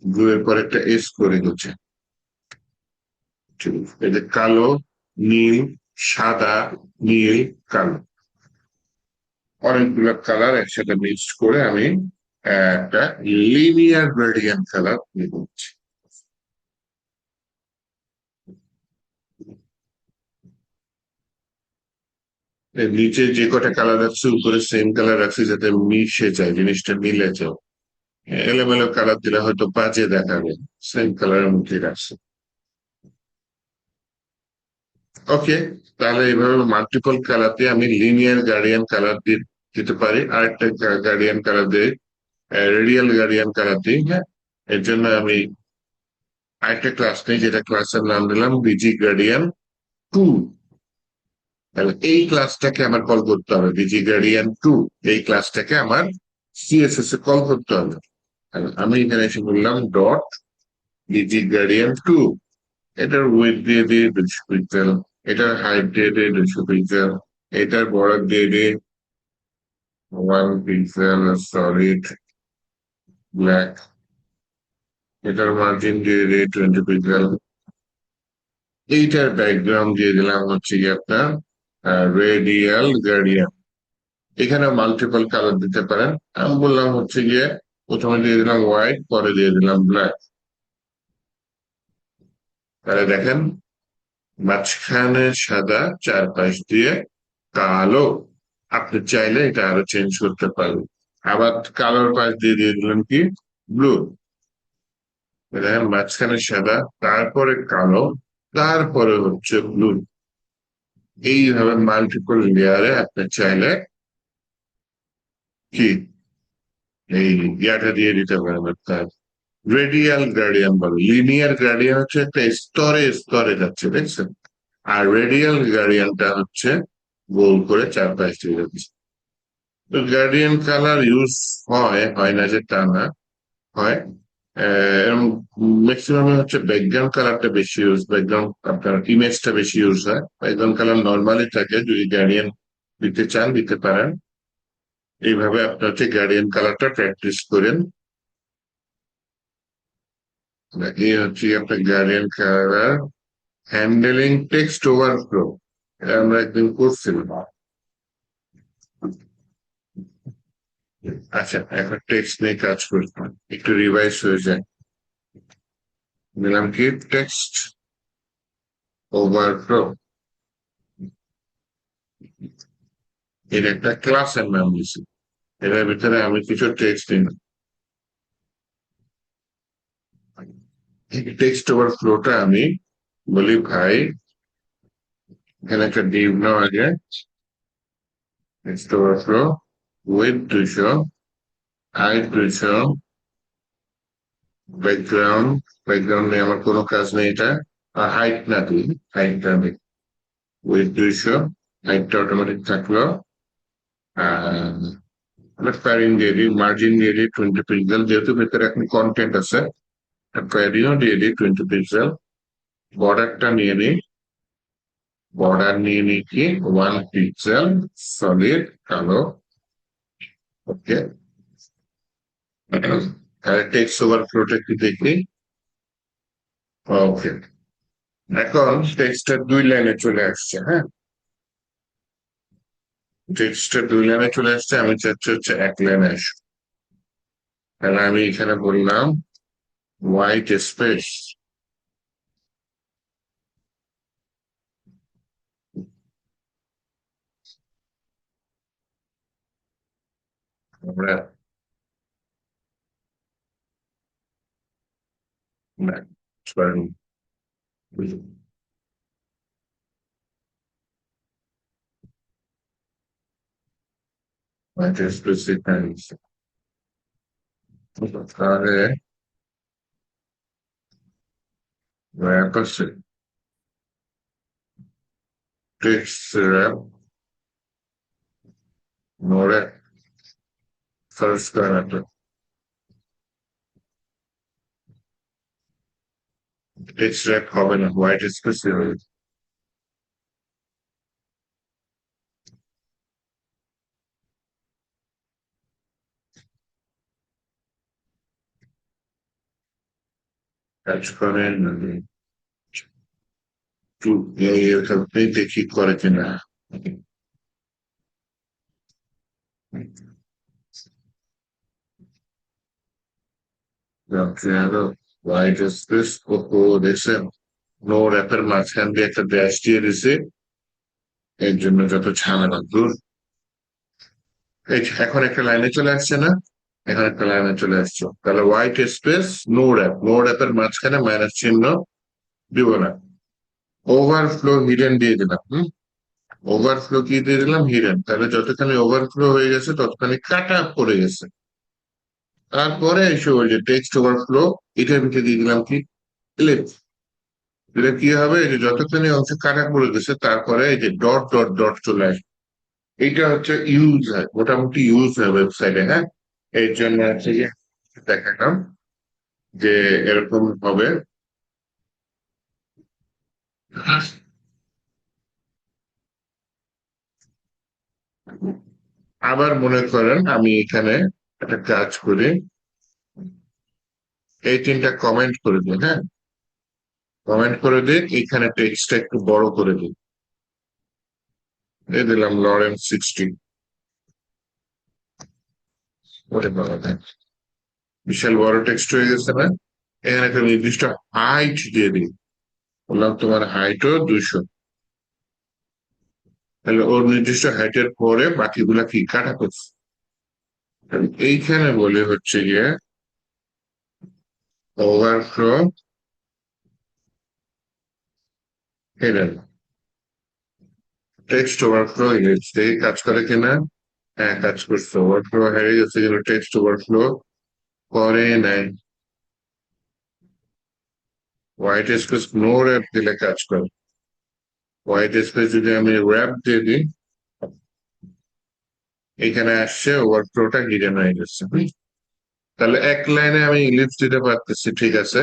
ব্লু এর পর একটা এস করে দিচ্ছে। ঠিক আছে, এই যে কালো, নীল, সাদা, নীল, কালো, অনেকগুলো কালার একসাথে মিক্সড করে আমি একটা লিনিয়ার গ্রেডিয়েন্ট কালার নিচ্ছি। এর নিচে যে কটা কালার রাখছি উপরে সেম কালার রাখছি যাতে মিশে যায়, জিনিসটা মিলে যায়। এলোমেলো কালার দিলে হয়তো বাজে দেখাবে, সেম কালারের মধ্যে রাখছি। ওকে, তাহলে এইভাবে মাল্টিপল কালার দিয়ে আমি লিনিয়ার গার্ডিয়ান কালার দিতে পারি। আরেকটা গার্ডিয়ান কালার দিয়ে রেডিয়াল গার্ডিয়ান কালার দিই। হ্যাঁ, এর জন্য আমি আরেকটা ক্লাস নেই, যেটা ক্লাসের নাম দিলাম বিজি গার্ডিয়ান টু। তাহলে এই ক্লাসটাকে আমার কল করতে হবে বিজি গার্ডিয়ান টু, এই ক্লাসটাকে আমার সিএসএস এ কল করতে হবে। আমি এখানে এসে বললাম ডট বিজি গার্ডিয়ান টু, এটার ওয়েট দিয়ে দিয়ে 200 পিক্সেল, এটার হাইট দিয়ে দিয়ে 200 পিক্সেল, এটার বর্ডার দিয়ে দিয়ে 1 পিক্সেল সলিড ব্ল্যাক, এটার মার্জিন দিয়ে দিয়ে 20 পিক্সেল, এইটার ব্যাকগ্রাউন্ড দিয়ে দিলাম হচ্ছে কি আপনার রেডিয়াল গার্ডিয়ান। এখানে মাল্টিপল কালার দিতে পারেন। আমি বললাম হচ্ছে গিয়ে প্রথমে দিয়ে দিলাম হোয়াইট, পরে দিয়ে দিলাম ব্ল্যাক। তাহলে দেখেন মাঝখানে সাদা, চারপাশ দিয়ে কালো। আপনি চাইলে এটা আরো চেঞ্জ করতে পারবেন। আবার কালোর পাশ দিয়ে দিয়ে দিলেন কি ব্লু। দেখেন মাঝখানে সাদা, তারপরে কালো, তারপরে হচ্ছে ব্লু। এইভাবে মাল্টিপল লেয়ারে আপনি চাইলে কি এই ইয়াটা দিয়ে দিতে পারেন আপনার রেডিয়াল গ্রেডিয়েন্ট বলে। লিনিয়ার গ্রেডিয়েন্ট হচ্ছে একটা স্তরে স্তরে যাচ্ছে, দেখছেন? আর রেডিয়াল গ্রেডিয়েন্টটা হচ্ছে গোল করে চারপাশ দিয়ে যাচ্ছে। তো গ্রেডিয়েন্ট কালার ইউজ হয়, হয় না যে তা না, হয়। ম্যাক্সিমাম হচ্ছে ব্যাকগ্রাউন্ড কালারটা বেশি ইউজ, ব্যাকগ্রাউন্ড আপনার ইমেজটা বেশি ইউজ হয়। ব্যাকগ্রাউন্ড কালার নর্মালি থাকে, যদি গ্রেডিয়েন্ট দিতে চান দিতে পারেন। এইভাবে আপনার হচ্ছে গ্রেডিয়েন্ট কালারটা প্র্যাকটিস করেন। এই হচ্ছে আপনার gradient colour handling text overflow, এটা আমরা একদিন করছিলাম। আচ্ছা, এখন টেক্সট নিয়ে কাজ করতাম, একটু রিভাইজ হয়ে যায়। দিলাম কি টেক্সট ওভারফ্লো, এর একটা ক্লাসের নাম দিছি। এটার ভিতরে আমি কিছু টেক্সট দিই, টেক্সট ওভারফ্লোটা আমি বলি ভাই এখানে একটা ডিভ নাও আগে, text overflow with 200, height 200, background, background নিয়ে আমার কোনো কাজ নেই, এটা আর হাইট না দিই, হাইটটা আমি উইথ 200, হাইটটা অটোমেটিক থাকলো। আর প্যারিং দিয়ে দিই, মার্জিন দিয়ে দিই 20 পিক্সেল, যেহেতু ভেতরে এখন কন্টেন্ট আছে প্যারিংও দিয়ে দিই 20 পিক্সেল। বর্ডারটা নিয়ে নিই, বর্ডার নিয়ে নিই কি 1 পিক্সেল সলিড কালো। ওকে, টেক্সট ওভারফ্লোটা একটু দেখি। ওকে, এখন টেক্সটটা 2 লাইনে চলে আসছে। হ্যাঁ, টেক্সটটা 2 লাইনে চলে আসছে, আমি চাচ্ছি হচ্ছে 1 লাইনে আসবে। তাহলে আমি এখানে বললাম হোয়াইট স্পেস, আমরা সরি হোয়াইট স্পেস এখানে, তাহলে র্যাপ আছে, text wrap, no wrap, search করেন একটা, টেক্সট র্যাপ হবে না, হোয়াইট স্পেস হবে। কাজ করেন একটু এভাবে দেখি করে কিনা। হোয়াইট স্পেস ও দেখছেন, নো র্যাপের মাঝখান দিয়ে একটা ড্যাশ দিয়ে দিছে, এর জন্য যত ঝামেলা দূর। এই যে এখন একটা লাইনে চলে আসছে না, এখন একটা লাইনে চলে আসছে, তাহলে white space no wrap, no র্যাপের মাঝখানে মাইনাস চিহ্ন দিব না, ওভারফ্লো হিডেন দিয়ে দিলাম। ওভারফ্লো কি দিয়ে দিলাম, হিডেন, তাহলে যতখানি ওভারফ্লো হয়ে গেছে ততখানি কাট আপ পড়ে গেছে। তারপরে এসে ওই যে টেক্সট ওভারফ্লো, এটার ভিতরে দিয়ে দিলাম কি এলিপস। এটা কি হবে, এই যে যতখানি অংশ কাটা পড়ে গেছে তারপরে এই যে ডট ডট ডট চলে আসবে, এইটা হচ্ছে ইউজ হয়, মোটামুটি ইউজ হয় ওয়েবসাইটে। হ্যাঁ, এর জন্য হচ্ছে যে দেখালাম যে এরকম হবে। আবার মনে করেন আমি এখানে একটা কাজ করি, এই 3টা কমেন্ট করে দিই। হ্যাঁ, কমেন্ট করে দিই, এখানে টেক্সটটা একটু বড় করে দিই, এই দিলাম লরেন্স 16। ওরে বাবা, বিশাল বড় টেক্সট হয়ে গেছে না? এখানে একটা নির্দিষ্ট হাইট দিয়ে দিই, বললাম তোমার হাইটও 200, তাহলে ওর নির্দিষ্ট হাইটের পরে বাকিগুলা কি কাটা করছে। এইখানে বলে হচ্ছে গিয়ে overflow hidden, text overflow ellipsis থেকে কাজ করে কিনা? হ্যাঁ, কাজ করছে, ওভারফ্লো হেরে গেছে কিন্তু টেক্সট ওভারফ্লো করে নাই। হোয়াইট স্পেস নো র্যাপ দিলে কাজ করে, হোয়াইট স্পেস যদি আমি র্যাপ দিয়ে দিই, এখানে আসছে ওভারফ্লোটা হিডেন হয়ে গেছে। তাহলে 1 লাইনে আমি ইলিপস দিতে পারতেছি, ঠিক আছে,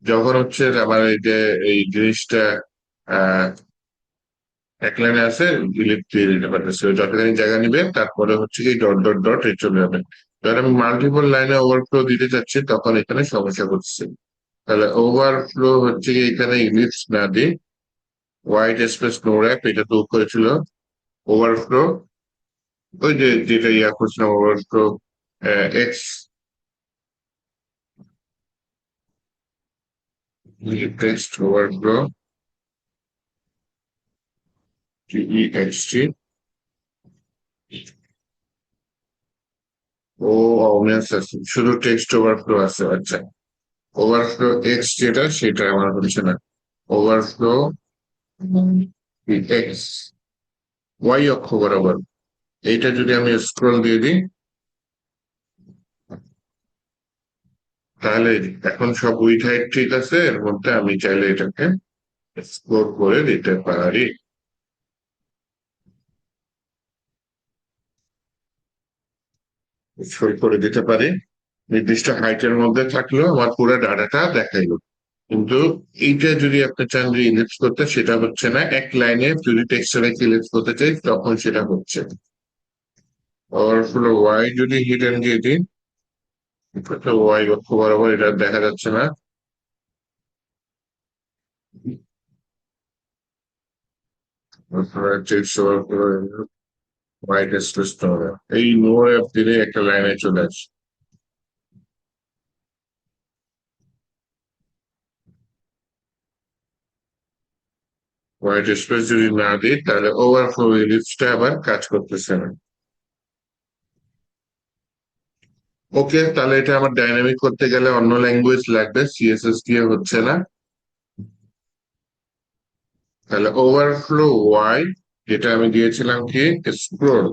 যখন হচ্ছে আমার এই যে এই জিনিসটা আহ 1 লাইনে আছে, ইলিপস দিয়ে দিতে পারতেছি, ওই যতখানি জায়গা নিবে তারপরে হচ্ছে কি ডট ডট ডট এ চলে যাবে। যখন আমি মাল্টিপল লাইনে ওভারফ্লো দিতে চাচ্ছি তখন এখানে সমস্যা করছে। তাহলে ওভারফ্লো হচ্ছে কি এখানে ইলিপস না দিয়ে হোয়াইট স্পেস নো র্যাপ, এটা তো উপরে ছিল, ওভারফ্লো ওই যে যেটা ইয়া করছিলাম overflow x, text overflow TXT, ও অমেন্স আছে, শুধু টেক্সট ওভারফ্লো আছে। আচ্ছা, ওভারফ্লো এক্স যেটা সেটা আমার হচ্ছে না। ওভারফ্লো এক্স ওয়াই অক্ষ বরাবর, এইটা যদি আমি স্ক্রল দিয়ে দিই তাহলে এখন সব উইথ হাইট ঠিক আছে। এর মধ্যে আমি চাইলে এটাকে এক্সপ্লোর করে দিতে পারি। স্ক্রল করে দিতে পারি, নির্দিষ্ট হাইটের মধ্যে থাকলেও আমার পুরো ডাটাটা দেখাইলো। কিন্তু এইটা যদি আপনি চান যে ইলিপস করতে, সেটা হচ্ছে না। এক লাইনে যদি টেক্সটে রেখে ইলিপস করতে চাই তখন সেটা হচ্ছে। ওভারফ্লো ওয়াই যদি হিডেন দিয়ে দিই, ওয়াই অক্ষ বরাবর এটা দেখা যাচ্ছে না। হোয়াইট স্পেস হবে, এই নো অ্যাপ দিলে একটা লাইনে চলে আসে। হোয়াইট স্পেস যদি না দিই তাহলে ওভারফ্লো ইলিপসটা আবার কাজ করতেছে না। ওকে, তাহলে এটা আমার ডাইনামিক করতে গেলে অন্য ল্যাঙ্গুয়েজ লাগবে, সিএসএস দিয়ে হচ্ছে না। তাহলে ওভারফ্লো ওয়াই, যেটা আমি দিয়েছিলাম কি স্ক্রোল,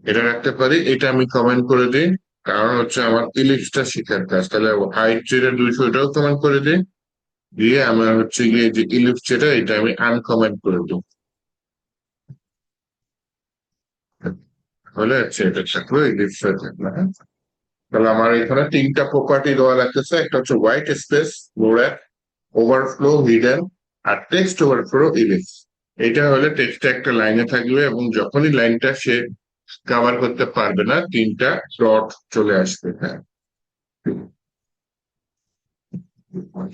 এটা রাখতে পারি। এটা আমি কমেন্ট করে দিই, কারণ হচ্ছে আমার ইলিপসটা শেখার কাজ। তাহলে হাইট যেটা 200 এটাও কমেন্ট করে দিই, দিয়ে আমার হচ্ছে গিয়ে যে ইলিপস যেটা এটা আমি আনকমেন্ট করে দিই। তাহলে হচ্ছে এটা থাকলো, ইলিপস থাকলো। হ্যাঁ, তাহলে আমার এখানে তিনটা প্রপার্টি দেওয়া লাগতেছে। একটা হচ্ছে white space, board, overflow hidden, আর টেক্সট ওভারফ্লো ইলিপস। এটা হলে টেক্সটটা একটা লাইনে থাকবে এবং যখনই লাইনটা সে কভার করতে পারবে না, তিনটা ডট চলে আসবে। হ্যাঁ,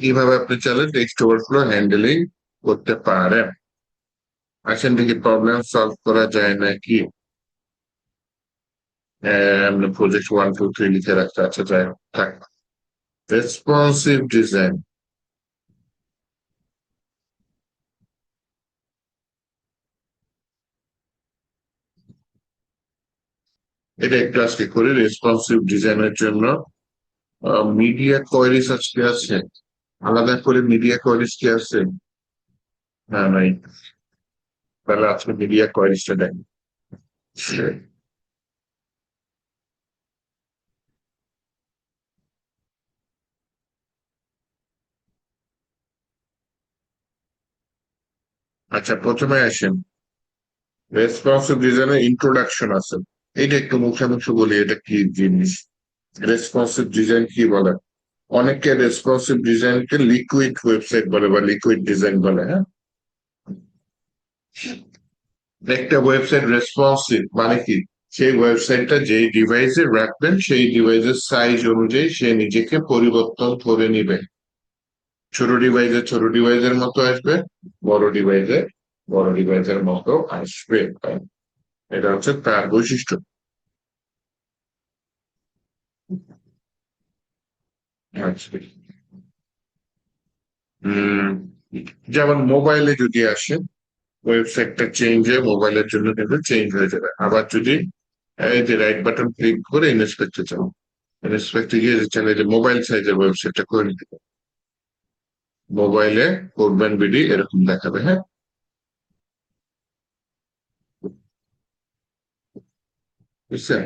কিভাবে আপনি চাইলে টেক্সট ওভারফ্লো হ্যান্ডেলিং করতে পারেন। আসেন দেখি প্রবলেম সলভ করা যায় নাকি। আমরা প্রজেক্ট 1 2 3 লিখে রাখতে, আচ্ছা যাই হোক, থাক। রেসপন্সিভ ডিজাইন, এটা একটু আজকে করি। রেসপন্সিভ ডিজাইনের জন্য মিডিয়া কোয়েরিজ আজকে আছে, আলাদা করে মিডিয়া কোয়েরিজ কি আছে? না, নাই। তাহলে আজকে মিডিয়া কোয়েরিজটা দেখ। আচ্ছা, প্রথমে আসেন রেসপন্সিভ ডিজাইনের ইন্ট্রোডাকশন আছে। এটা একটু মুখে মুখে বলি, এটা কি জিনিস, রেসপন্সিভ ডিজাইন কি বলে। অনেকে রেসপন্সিভ ডিজাইনকে লিকুইড ওয়েবসাইট বলে বা লিকুইড ডিজাইন বলে। হ্যাঁ, একটা ওয়েবসাইট রেসপন্সিভ মানে কি, সেই ওয়েবসাইটটা যেই ডিভাইসে রাখবেন সেই ডিভাইসের সাইজ অনুযায়ী সে নিজেকে পরিবর্তন করে নিবে। ছোট ডিভাইসে ছোট ডিভাইসের মতো আসবে, বড় ডিভাইসে বড় ডিভাইসের মতো আসবে। এটা হচ্ছে তার বৈশিষ্ট্য। আচ্ছা, উম যেমন মোবাইলে যদি আসে, ওয়েবসাইটটা চেঞ্জ হয়ে মোবাইলের জন্য কিন্তু চেঞ্জ হয়ে যাবে। আবার যদি এই যে রাইট বাটন ক্লিক করে ইনস্পেক্টে যাও, ইনস্পেক্টে গিয়ে চাইলে যে মোবাইল সাইজের ওয়েবসাইটটা করে নিতে পারো। মোবাইলে করবেন বিডি এরকম দেখাবে। হ্যাঁ, বুঝছেন?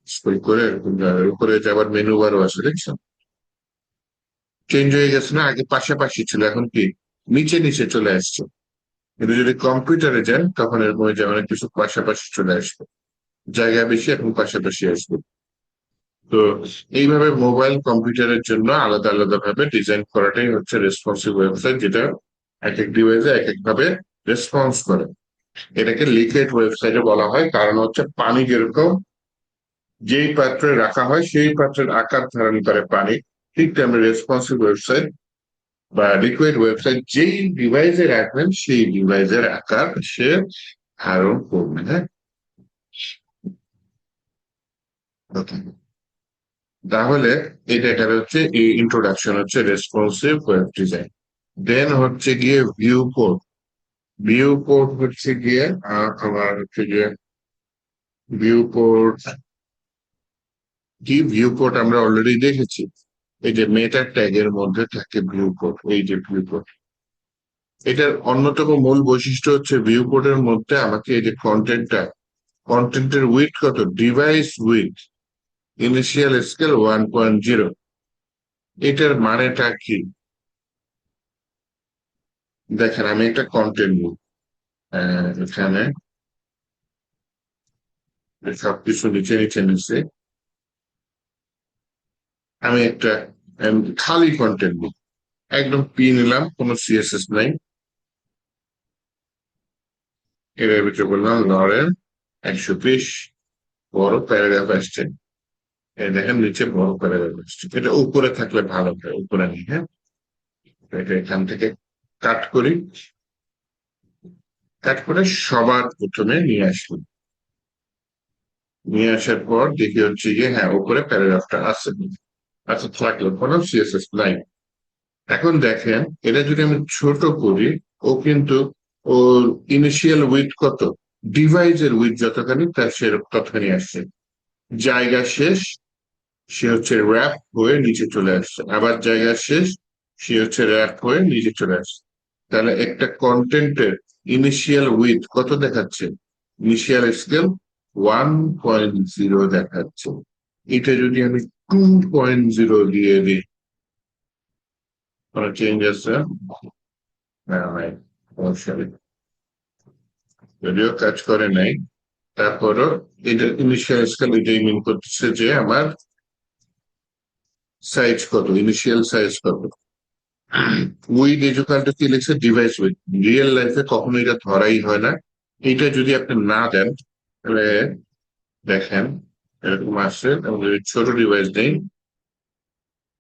স্ক্রল করে এরকম যাবে, উপরে যাবার মেনু বারও আছে, দেখছেন? চেঞ্জ হয়ে গেছে না, আগে পাশাপাশি ছিল, এখন কি নিচে নিচে চলে আসছে। কিন্তু যদি কম্পিউটারে যান তখন এরকম হয়ে যাবে, অনেক কিছু পাশাপাশি চলে আসবে, জায়গা বেশি এখন পাশাপাশি আসবে। তো এইভাবে মোবাইল কম্পিউটারের জন্য আলাদা আলাদা ভাবে ডিজাইন করাটাই হচ্ছে রেসপন্সিভ ওয়েবসাইট, যেটা এক এক ডিভাইসে এক এক ভাবে রেসপন্স করে। এটাকে লিকুইড ওয়েবসাইটে বলা হয়, কারণ হচ্ছে পানি যেরকম যেই পাত্রে রাখা হয় সেই পাত্রের আকার ধারণ করে পানি, ঠিক তেমনি রেসপন্সিভ ওয়েবসাইট বা লিকুইড ওয়েবসাইট যেই ডিভাইসে রাখবেন সেই ডিভাইসের আকার সে ধারণ করবে। হ্যাঁ, তাহলে এটা এখানে হচ্ছে ইন্ট্রোডাকশন, হচ্ছে রেসপন্সিভ ওয়েব ডিজাইন। দেন হচ্ছে গিয়ে ভিউ পোর্ট। ভিউ পোর্ট হচ্ছে গিয়ে আমার হচ্ছে গিয়ে ভিউ পোর্ট কি ভিউ কোড আমরা অলরেডি দেখেছি। এই যে মেটা ট্যাগের মধ্যে থাকে ভিউ কোড, এই যে ভিউ কোড, এটার অন্যতম মূল বৈশিষ্ট্য হচ্ছে ভিউ কোডের মধ্যে আমাকে এই যে কন্টেন্টের উইথ কত, ডিভাইস উইথ ইনিশিয়াল স্কেল 1.0, এটার মানেটা কি? দেখেন আমি একটা কন্টেন্ট নিই, এখানে সবকিছু নিচে নিচে নিচে আমি একটা খালি কন্টেন্ট নিই, একদম পি নিলাম, কোনো সিএসএস নাই, এর ভিতরে বললাম লরেন 120, বড় প্যারাগ্রাফ আসছে, এই দেখেন নিচে বড় প্যারাগ্রাফ আসছে, এটা উপরে থাকলে ভালো হয়, উপরে নিই, হ্যাঁ। এটা এখান থেকে কাট করি, কাট করে সবার প্রথমে নিয়ে আসলাম, নিয়ে আসার পর দেখি হচ্ছে গিয়ে হ্যাঁ উপরে প্যারাগ্রাফটা আছে, আচ্ছা থাকলো, কোনো সিএসএস নাই। এখন দেখেন এটা যদি আমি ছোট করি, ও কিন্তু ওর ইনিশিয়াল উইথ কত, ডিভাইসের উইথ যতখানি তার সে ততখানি আসছে, জায়গা শেষ, সে হচ্ছে র্যাপ হয়ে নিচে চলে আসছে, আবার জায়গা শেষ, সে হচ্ছে র্যাপ হয়ে নিচে চলে আসছে। তাহলে একটা কন্টেন্টের ইনিশিয়াল উইথ কত দেখাচ্ছে, ইনিশিয়াল স্কেল 1.0 দেখাচ্ছে। এটা যদি আমি 2.0 দিয়ে দিই, কোনো চেঞ্জ আছে? না নাই, অবশ্যই যদিও কাজ করে নাই, তারপরও এটা ইনিশিয়াল স্কেল এটাই মিন করতেছে যে আমার সাইজ কত, ইনিশিয়াল সাইজ কত। উইথ এজুকালটা কি লিখছে, ডিভাইস উইথ, রিয়েল লাইফে কখনো এটা ধরাই হয় না। এটা যদি আপনি না দেন তাহলে দেখেন এরকম আসছে, এবং যদি ছোট ডিভাইস নেই,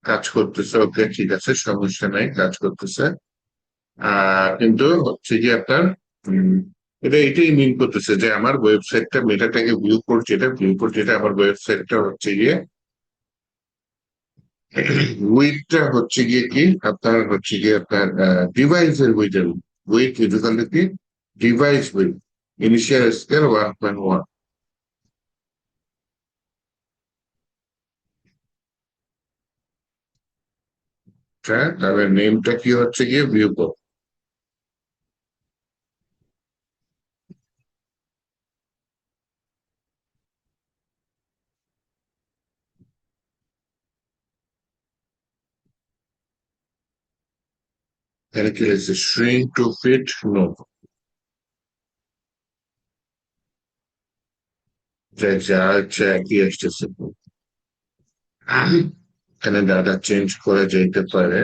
কাজ করতেছে, ওকে ঠিক আছে সমস্যা নাই, কাজ করতেছে। কিন্তু হচ্ছে কি আপনার উম, এটা এটাই মিন করতেছে যে আমার ওয়েবসাইটটা মেটাটাকে ভিউ কোড, যেটা ভিউ কোড যেটা আমার ওয়েবসাইটটা হচ্ছে গিয়ে উইথটা হচ্ছে গিয়ে কি আপনার হচ্ছে গিয়ে আপনার ডিভাইসের উইথের উইথ ইকুয়াল কি, ডিভাইস উইথ ইনিশিয়াল স্কেল 1.1। তাহলে নেমটা কি হচ্ছে গিয়ে ভিউ কোড। এখানে কি লিখছে, shrink টু ফিট, নো, যা হচ্ছে একই আসতেছে, এখানে ডাটা চেঞ্জ করে যেতে পারে।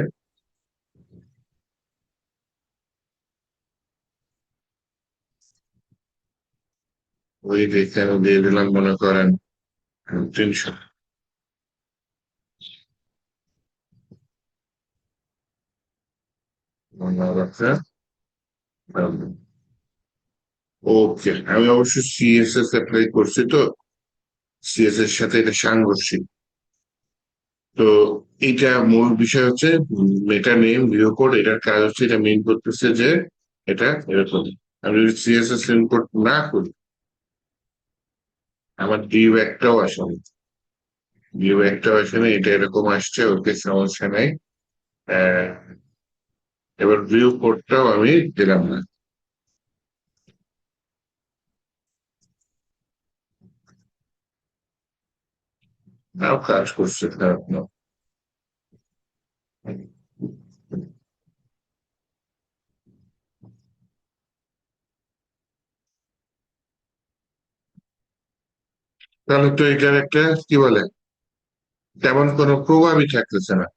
ওই এখানে দিয়ে দিলাম মনে করেন 300, ওকে। আমি অবশ্য সিএসএস অ্যাপ্লাই করছি, তো সিএসএস এর সাথে এটা সাংঘর্ষিক। তো এটা মূল বিষয় হচ্ছে মেটা নেম ভিউ কোড, এটার কাজ হচ্ছে এটা মেইন করতেছে যে এটা এরকম। আমি যদি সিএসএস ইনপুট না করি, আমার ডিউ একটাও আসেনি, ডিউ একটাও আসেনি, এটা এরকম আসছে, ওকে সমস্যা নাই। আহ, এবার ভিউ কোডটাও আমি দিলাম না, তাও কাজ করছে, খারাপ না। তাহলে তো এটার একটা কি বলে, তেমন কোনো প্রভাবই থাকতেছে না।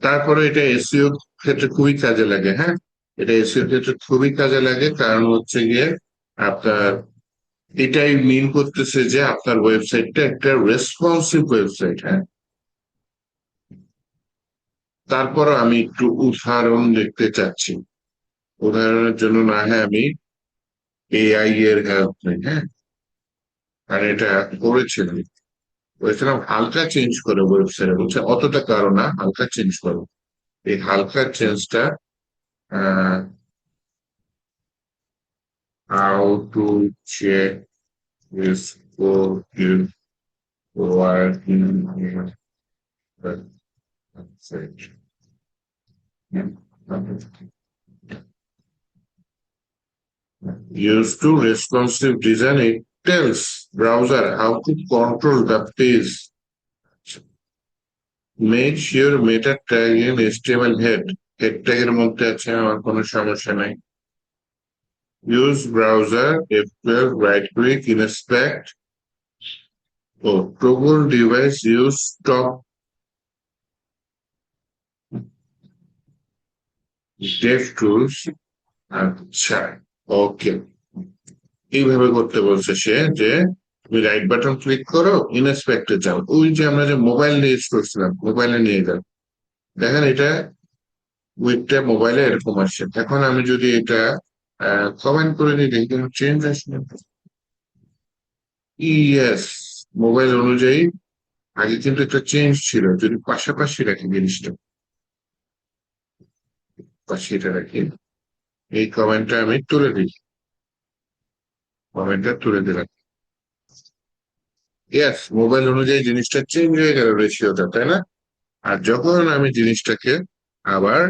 তারপরে এটা এসইও ক্ষেত্রে খুবই কাজে লাগে, হ্যাঁ। এটা এসইও ক্ষেত্রে খুবই কাজে লাগে, কারণ হচ্ছে গিয়ে আপনার এটাই মিন করতেছে যে আপনার ওয়েবসাইটটা একটা রেসপন্সিভ ওয়েবসাইট, হ্যাঁ। তারপরও আমি একটু উদাহরণ দেখতে চাচ্ছি, উদাহরণের জন্য না হয় আমি এআই এর হেল্প নেই, হ্যাঁ। আর এটা করেছিলাম, করেছিলাম হালকা চেঞ্জ করে ওয়েবসাইটে, বলছে অতটা কারো না, হালকা চেঞ্জ করো। এই হালকা চেঞ্জটা how to check this working used to responsive design. It tells browser how to control the page. Make sure meta tag in HTML head tag এর মধ্যে আছে, আমার কোনো সমস্যা নাই। Use browser F12 right click inspect. Toggle device use stop dev tools. আচ্ছা, ওকে, এইভাবে করতে বলছে সে যে তুমি রাইট বাটন ক্লিক করো, ইনস্পেক্টে যাও, ওই যে আমরা যে মোবাইল নিয়ে ইউজ করছিলাম মোবাইলে নিয়ে যাও। দেখেন এটা উইথটা মোবাইলে এরকম আসছে। এখন আমি যদি এটা কমেন্ট করে নিই, দেখি কোনো চেঞ্জ আসবে। ইয়েস, মোবাইল অনুযায়ী আগে কিন্তু একটা চেঞ্জ ছিল। যদি পাশাপাশি রাখি জিনিসটা, পাশে এটা রাখি, এই কমেন্টটা আমি তুলে দিই, কমেন্টটা তুলে দিলাম। ইয়েস, মোবাইল অনুযায়ী জিনিসটা চেঞ্জ হয়ে গেল রেশিওটা, তাই না? আর যখন আমি জিনিসটাকে আবার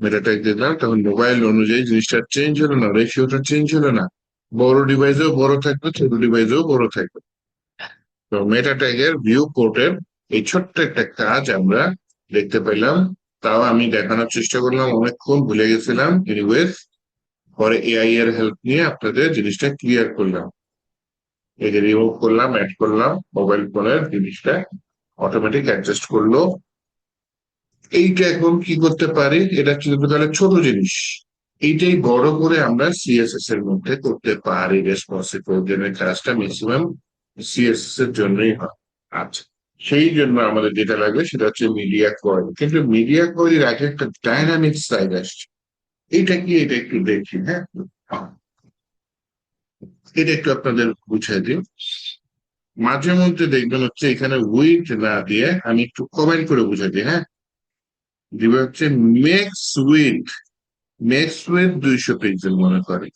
মেটাটাইপ দিলাম, তখন মোবাইল অনুযায়ী জিনিসটা চেঞ্জ হলো না, রেশিওটা চেঞ্জ হলো না। বড় ডিভাইসেও বড় থাকবে, ছোট ডিভাইসেও বড় থাকবে। তো মেটা ট্যাগের ভিউ পোর্টের এই ছোট্ট একটা কাজ আমরা দেখতে পেলাম। তাও আমি দেখানোর চেষ্টা করলাম, অনেকক্ষণ ভুলে গেছিলাম। এনিওয়েজ, পরে এআই এর হেল্প নিয়ে আপনাদের জিনিসটা ক্লিয়ার করলাম। এই যে রিমুভ করলাম, অ্যাড করলাম, মোবাইল ফোনের জিনিসটা অটোমেটিক অ্যাডজাস্ট করলো। এইটা এখন কি করতে পারি, এটা কিন্তু তাহলে ছোট জিনিস, এইটাই বড় করে আমরা সিএসএস এর মধ্যে করতে পারি। রেসপন্সিভ প্রয়োজনের কাজটা ম্যাক্সিমাম সিএসএস এর জন্যই হয়। আচ্ছা, সেই জন্য আমাদের যেটা লাগবে সেটা হচ্ছে মিডিয়া কোয়েরি। কিন্তু মিডিয়া কোয়েরির আগে একটা ডাইনামিক সাইড আসছে। এইটা কি, এটা একটু দেখি। হ্যাঁ, এটা একটু আপনাদের বুঝাই দিই। মাঝে মধ্যে দেখবেন হচ্ছে এখানে উইথ না দিয়ে আমি একটু কমেন্ট করে বুঝাই দিই। হ্যাঁ, দিবে হচ্ছে max width, max width 200 pixel মনে করি।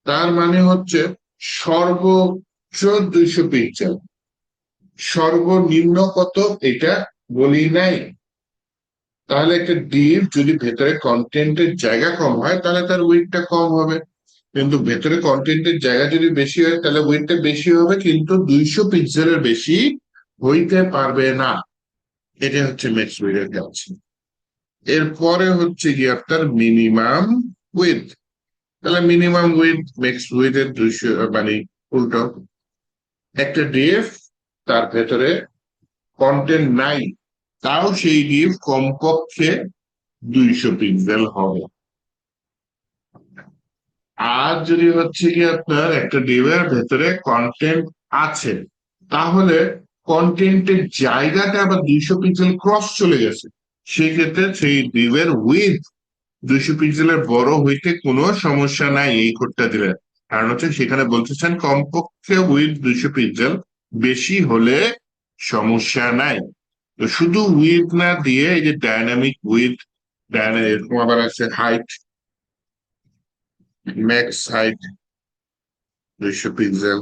তার মানে হচ্ছে সর্বোচ্চ 200 পিক্সেল, সর্বনিম্ন কত এটা বলি নাই। তাহলে একটা ডিভ যদি ভেতরে কন্টেন্টের জায়গা কম হয় তাহলে তার উইডথটা কম হবে, কিন্তু ভেতরে কন্টেন্টের জায়গা যদি বেশি হয় তাহলে উইডথটা বেশি হবে, কিন্তু 200 পিক্সেলের বেশি হইতে পারবে না। এটা হচ্ছে ম্যাক্স উইডথের কাজ। এরপরে হচ্ছে কি আপনার মিনিমাম উইথ। তাহলে মিনিমাম উইথ ম্যাক্স উইথের 200, মানে উল্টো। একটা ডিভ তার ভেতরে কন্টেন্ট নাই, তাও সেই ডিভ কমপক্ষে 200 পিক্সেল হবে। আর যদি হচ্ছে কি আপনার একটা ডিভের ভেতরে কন্টেন্ট আছে, তাহলে কন্টেন্টের জায়গাটা আবার 200 পিক্সেল ক্রস চলে গেছে, সেক্ষেত্রে সেই ডিভের উইথ 200 পিক্সেলের বড় হইতে কোনো সমস্যা নাই এই কোডটা দিলে। কারণ হচ্ছে সেখানে বলতেছেন কমপক্ষে উইথ 200 পিক্সেল, বেশি হলে সমস্যা নাই। তো শুধু উইথ না দিয়ে এই যে ডাইনামিক উইথ, এরকম আবার আছে হাইট, ম্যাক্স হাইট 200 পিক্সেল,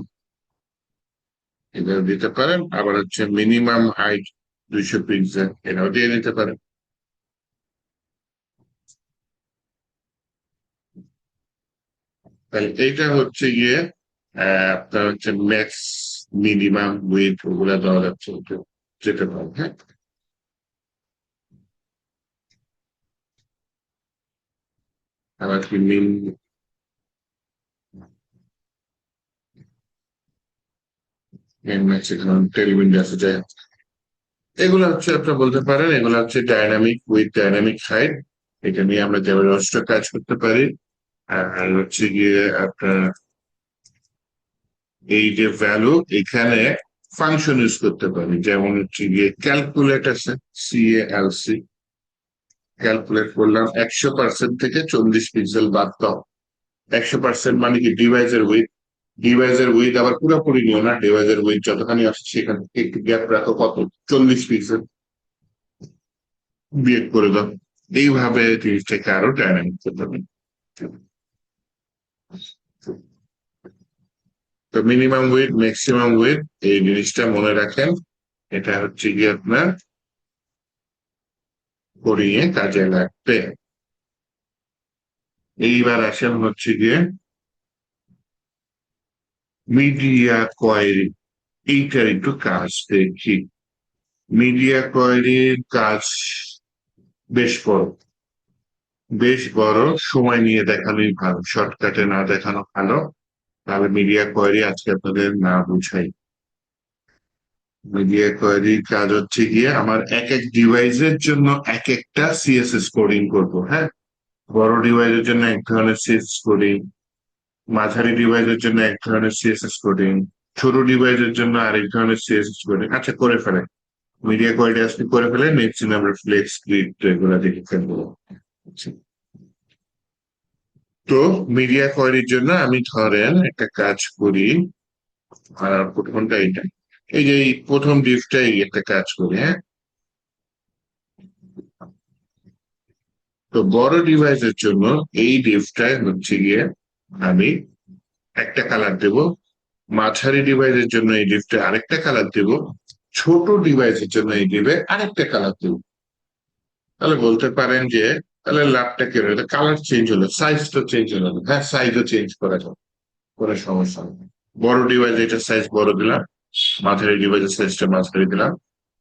এটাও দিতে পারেন। আবার হচ্ছে মিনিমাম হাইট 200 পিক্সেল, এটাও দিয়ে নিতে পারেন। তাহলে এইটা হচ্ছে গিয়ে আপনার হচ্ছে ম্যাক্স, মিনিমাম, উইথ ওগুলা দেওয়া যাচ্ছে, যেতে পারেন। হ্যাঁ, আবার কি মিন ম্যাক্স, এখানে টেলিউইন্ডো আছে, যাই হোক। এগুলো হচ্ছে আপনার বলতে পারেন, এগুলো হচ্ছে ডাইনামিক উইথ, ডাইনামিক হাইট। এটা নিয়ে আমরা যেভাবে অস্ত্র কাজ করতে পারি। আর হচ্ছে গিয়ে আপনার এই যে ভ্যালু, এখানে ফাংশন ইউজ করতে পারি, যেমন হচ্ছে গিয়ে ক্যালকুলেট আছে, CALC, ক্যালকুলেট করলাম 100% থেকে 40 পিক্সেল বাদ দাও। 100% মানে কি ডিভাইসের উইথ, ডিভাইসের উইথ আবার পুরোপুরি নিও না, ডিভাইসের উইথ যতখানি আসছে সেখান থেকে একটু গ্যাপ রাখো, কত 40 পিক্সেল বিয়োগ করে দাও। এইভাবে জিনিসটাকে আরো ডাইনামিক করতে হবে। তো মিনিমাম উইথ ম্যাক্সিমাম উইথ এই জিনিসটা মনে রাখেন, এটা হচ্ছে গিয়ে আপনার পড়িয়ে কাজে লাগবে। এইবার আসেন হচ্ছে গিয়ে মিডিয়া কোয়েরি, এইটার একটু কাজ দেখি। মিডিয়া কোয়েরির কাজ বেশ বড়, বেশ বড়, সময় নিয়ে দেখানোই ভালো, শর্টকাটে না দেখানো ভালো। তাহলে মিডিয়া কোয়েরি আজকে আপনাদের না বুঝাই। মিডিয়া কোয়েরির কাজ হচ্ছে গিয়ে আমার এক এক ডিভাইসের জন্য এক একটা সিএসএস কোডিং করব। হ্যাঁ, বড় ডিভাইসের জন্য এক ধরনের সিএসএস কোডিং, মাঝারি ডিভাইসের জন্য এক ধরনের সিএসএস কোডিং, ছোট ডিভাইসের জন্য আরেক ধরনের সিএসএস কোডিং। আচ্ছা, করে ফেলে মিডিয়া কোয়ালিটি আজকে করে ফেলে, নেক্সট দিন আমরা ফ্লেক্স স্ক্রিপ্ট এগুলো দেখে ফেলবো। তো মিডিয়া কোয়ারির জন্য আমি ধরেন একটা কাজ করি, আর প্রথমটা এটা, এই যে এই প্রথম ডিফটাই একটা কাজ করি। হ্যাঁ, তো বড় ডিভাইসের জন্য এই ডিফটাই হচ্ছে গিয়ে আমি একটা কালার দেব, মাঝারি ডিভাইসের জন্য এই ডিফটা আরেকটা কালার দেব, ছোট ডিভাইসের জন্য এই ডিভে আরেকটা কালার দেব। তাহলে বলতে পারেন যে তাহলে লাভটা কি হলো, কালার চেঞ্জ হলো, সাইজটা চেঞ্জ হলো না। হ্যাঁ, সাইজও চেঞ্জ করা যাবে, কোনো সমস্যা নেই। বড় ডিভাইস এটার সাইজ বড় দিলাম, মাঝারি ডিভাইসের সাইজটা মাঝারি দিলাম,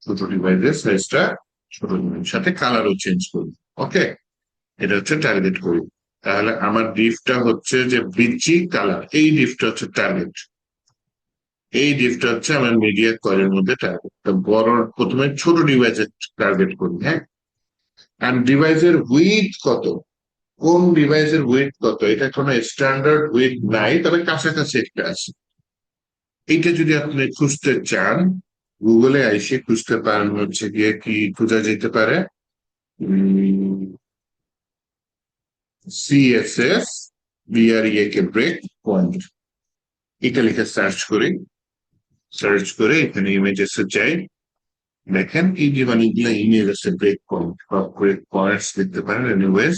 ছোট ডিভাইসের সাইজটা ছোট দিলাম, সাথে কালারও চেঞ্জ করি। ওকে, এটা হচ্ছে টার্গেট করি। তাহলে আমার ডিফটা হচ্ছে যে বিচি কালার, এই ডিফটা হচ্ছে টার্গেট, এই ডিফটা হচ্ছে আমার মিডিয়া কয়েলের মধ্যে টার্গেট। তো বড় প্রথমে ছোট ডিভাইসের টার্গেট করি। হ্যাঁ, আর ডিভাইসের উইথ কত, কোন ডিভাইসের উইথ কত, এটা কোনো স্ট্যান্ডার্ড উইথ নাই, তবে কাছাকাছি একটা আছে। এইটা যদি আপনি খুঁজতে চান, গুগলে আইসে খুঁজতে পারেন, হচ্ছে গিয়ে কি খোঁজা যেতে পারে, সিএসএস বিআরইএ কে ব্রেক পয়েন্ট, এটা লিখে সার্চ করি। সার্চ করে এখানে ইমেজেসে যাই, দেখেন এই যে অনেকগুলো ইমেজ আছে ব্রেক পয়েন্ট বা ব্রেক পয়েন্টস দেখতে পারেন। এনিওয়েজ,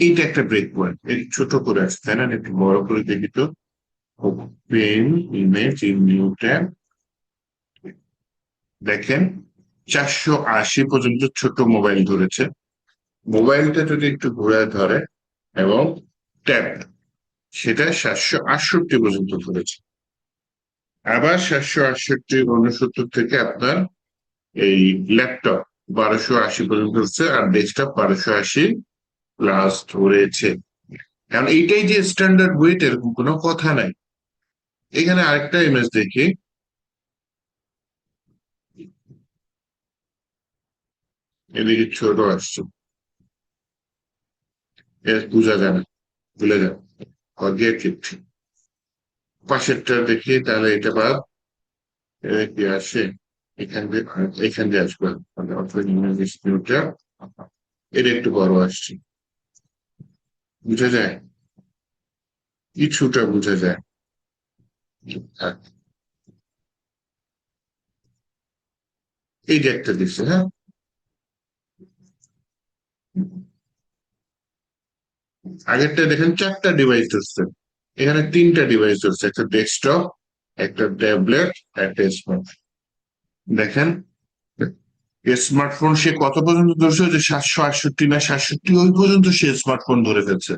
এইটা একটা ব্রেক পয়েন্ট, এই ছোট করে আসছে তাই না, একটু বড় করে দেখি তো। Open image in new tab, দেখেন 480 পর্যন্ত ছোট মোবাইল ধরেছে। মোবাইলটা যদি একটু ঘুরায় ধরে এবং ট্যাব, সেটা 768 পর্যন্ত ধরেছে। আবার 768 69 থেকে আপনার এই ল্যাপটপ 1280 পর্যন্ত ধরছে, আর ডেস্কটপ 1280 প্লাস ধরেছে। কারণ এইটাই যে স্ট্যান্ডার্ড ওয়েট এরকম কোনো কথা নাই। এখানে আরেকটা ইমেজ দেখি, এদিকে ছোট আসছে, এর বোঝা যায় না, ভুলে যান, ফরগেট ইট। পাশেরটা দেখি, তাহলে এটা বাদ, কি আসে, এখান দিয়ে আসবে, মানে অর্থাৎ ইমেজ স্ক্রিনটা এটা একটু বড় আসছে, বুঝা যায়, কিছুটা বুঝা যায়। থাক, এই যে একটা দিচ্ছে। হ্যাঁ, আগেরটা দেখেন 4টা ডিভাইস ধরছে, এখানে 3টা ডিভাইস ধরছে, একটা ডেস্কটপ, একটা ট্যাবলেট, একটা স্মার্ট। দেখেন স্মার্টফোন সে কত পর্যন্ত ধরছে, যে 768 না 67 ওই পর্যন্ত সে স্মার্টফোন ধরে ফেলছে।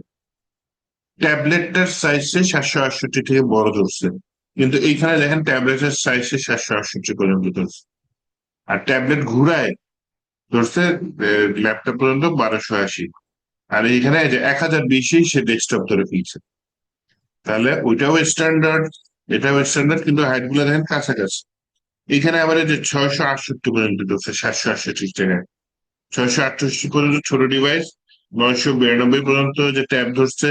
ট্যাবলেটটার সাইজ সে 768 থেকে বড় ধরছে, কিন্তু এইখানে দেখেন ট্যাবলেটের সাইজ সে 768 পর্যন্ত ধরছে, আর ট্যাবলেট ঘুরায় ধরছে ল্যাপটপ পর্যন্ত 1280। আর এইখানে যে 1020 সে ডেস্কটপ ধরে ফেলছে। তাহলে ওইটাও স্ট্যান্ডার্ড, এটাও স্ট্যান্ডার্ড, কিন্তু হাইট গুলো দেখেন কাছাকাছি। এখানে আবার এই যে 668 পর্যন্ত ধরছে, 768 টাকায় 668 পর্যন্ত ছোট ডিভাইস, 992 পর্যন্ত যে ট্যাব ধরছে,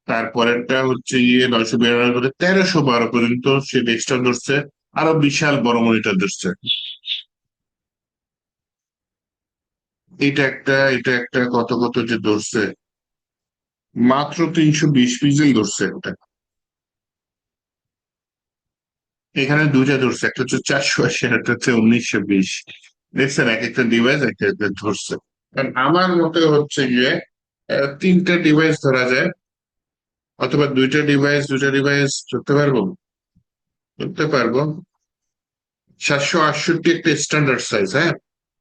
তারপরেরটা হচ্ছে গিয়ে 992 করে 1312 পর্যন্ত সে ডেস্কটপ ধরছে, আরো বিশাল বড় মনিটর ধরছে। এটা একটা কত কত যে ধরছে, মাত্র 320 পিক্সেল ধরছে একটা। এখানে দুইটা ধরছে, একটা হচ্ছে 480, একটা হচ্ছে 1920। দেখছেন, এক একটা ডিভাইস একটা একটা ধরছে। কারণ আমার মতে হচ্ছে গিয়ে 3টা ডিভাইস ধরা যায়, অথবা দুইটা ডিভাইস ধরতে পারবো। করতে পারবো। 768 একটা স্ট্যান্ডার্ড সাইজ, হ্যাঁ,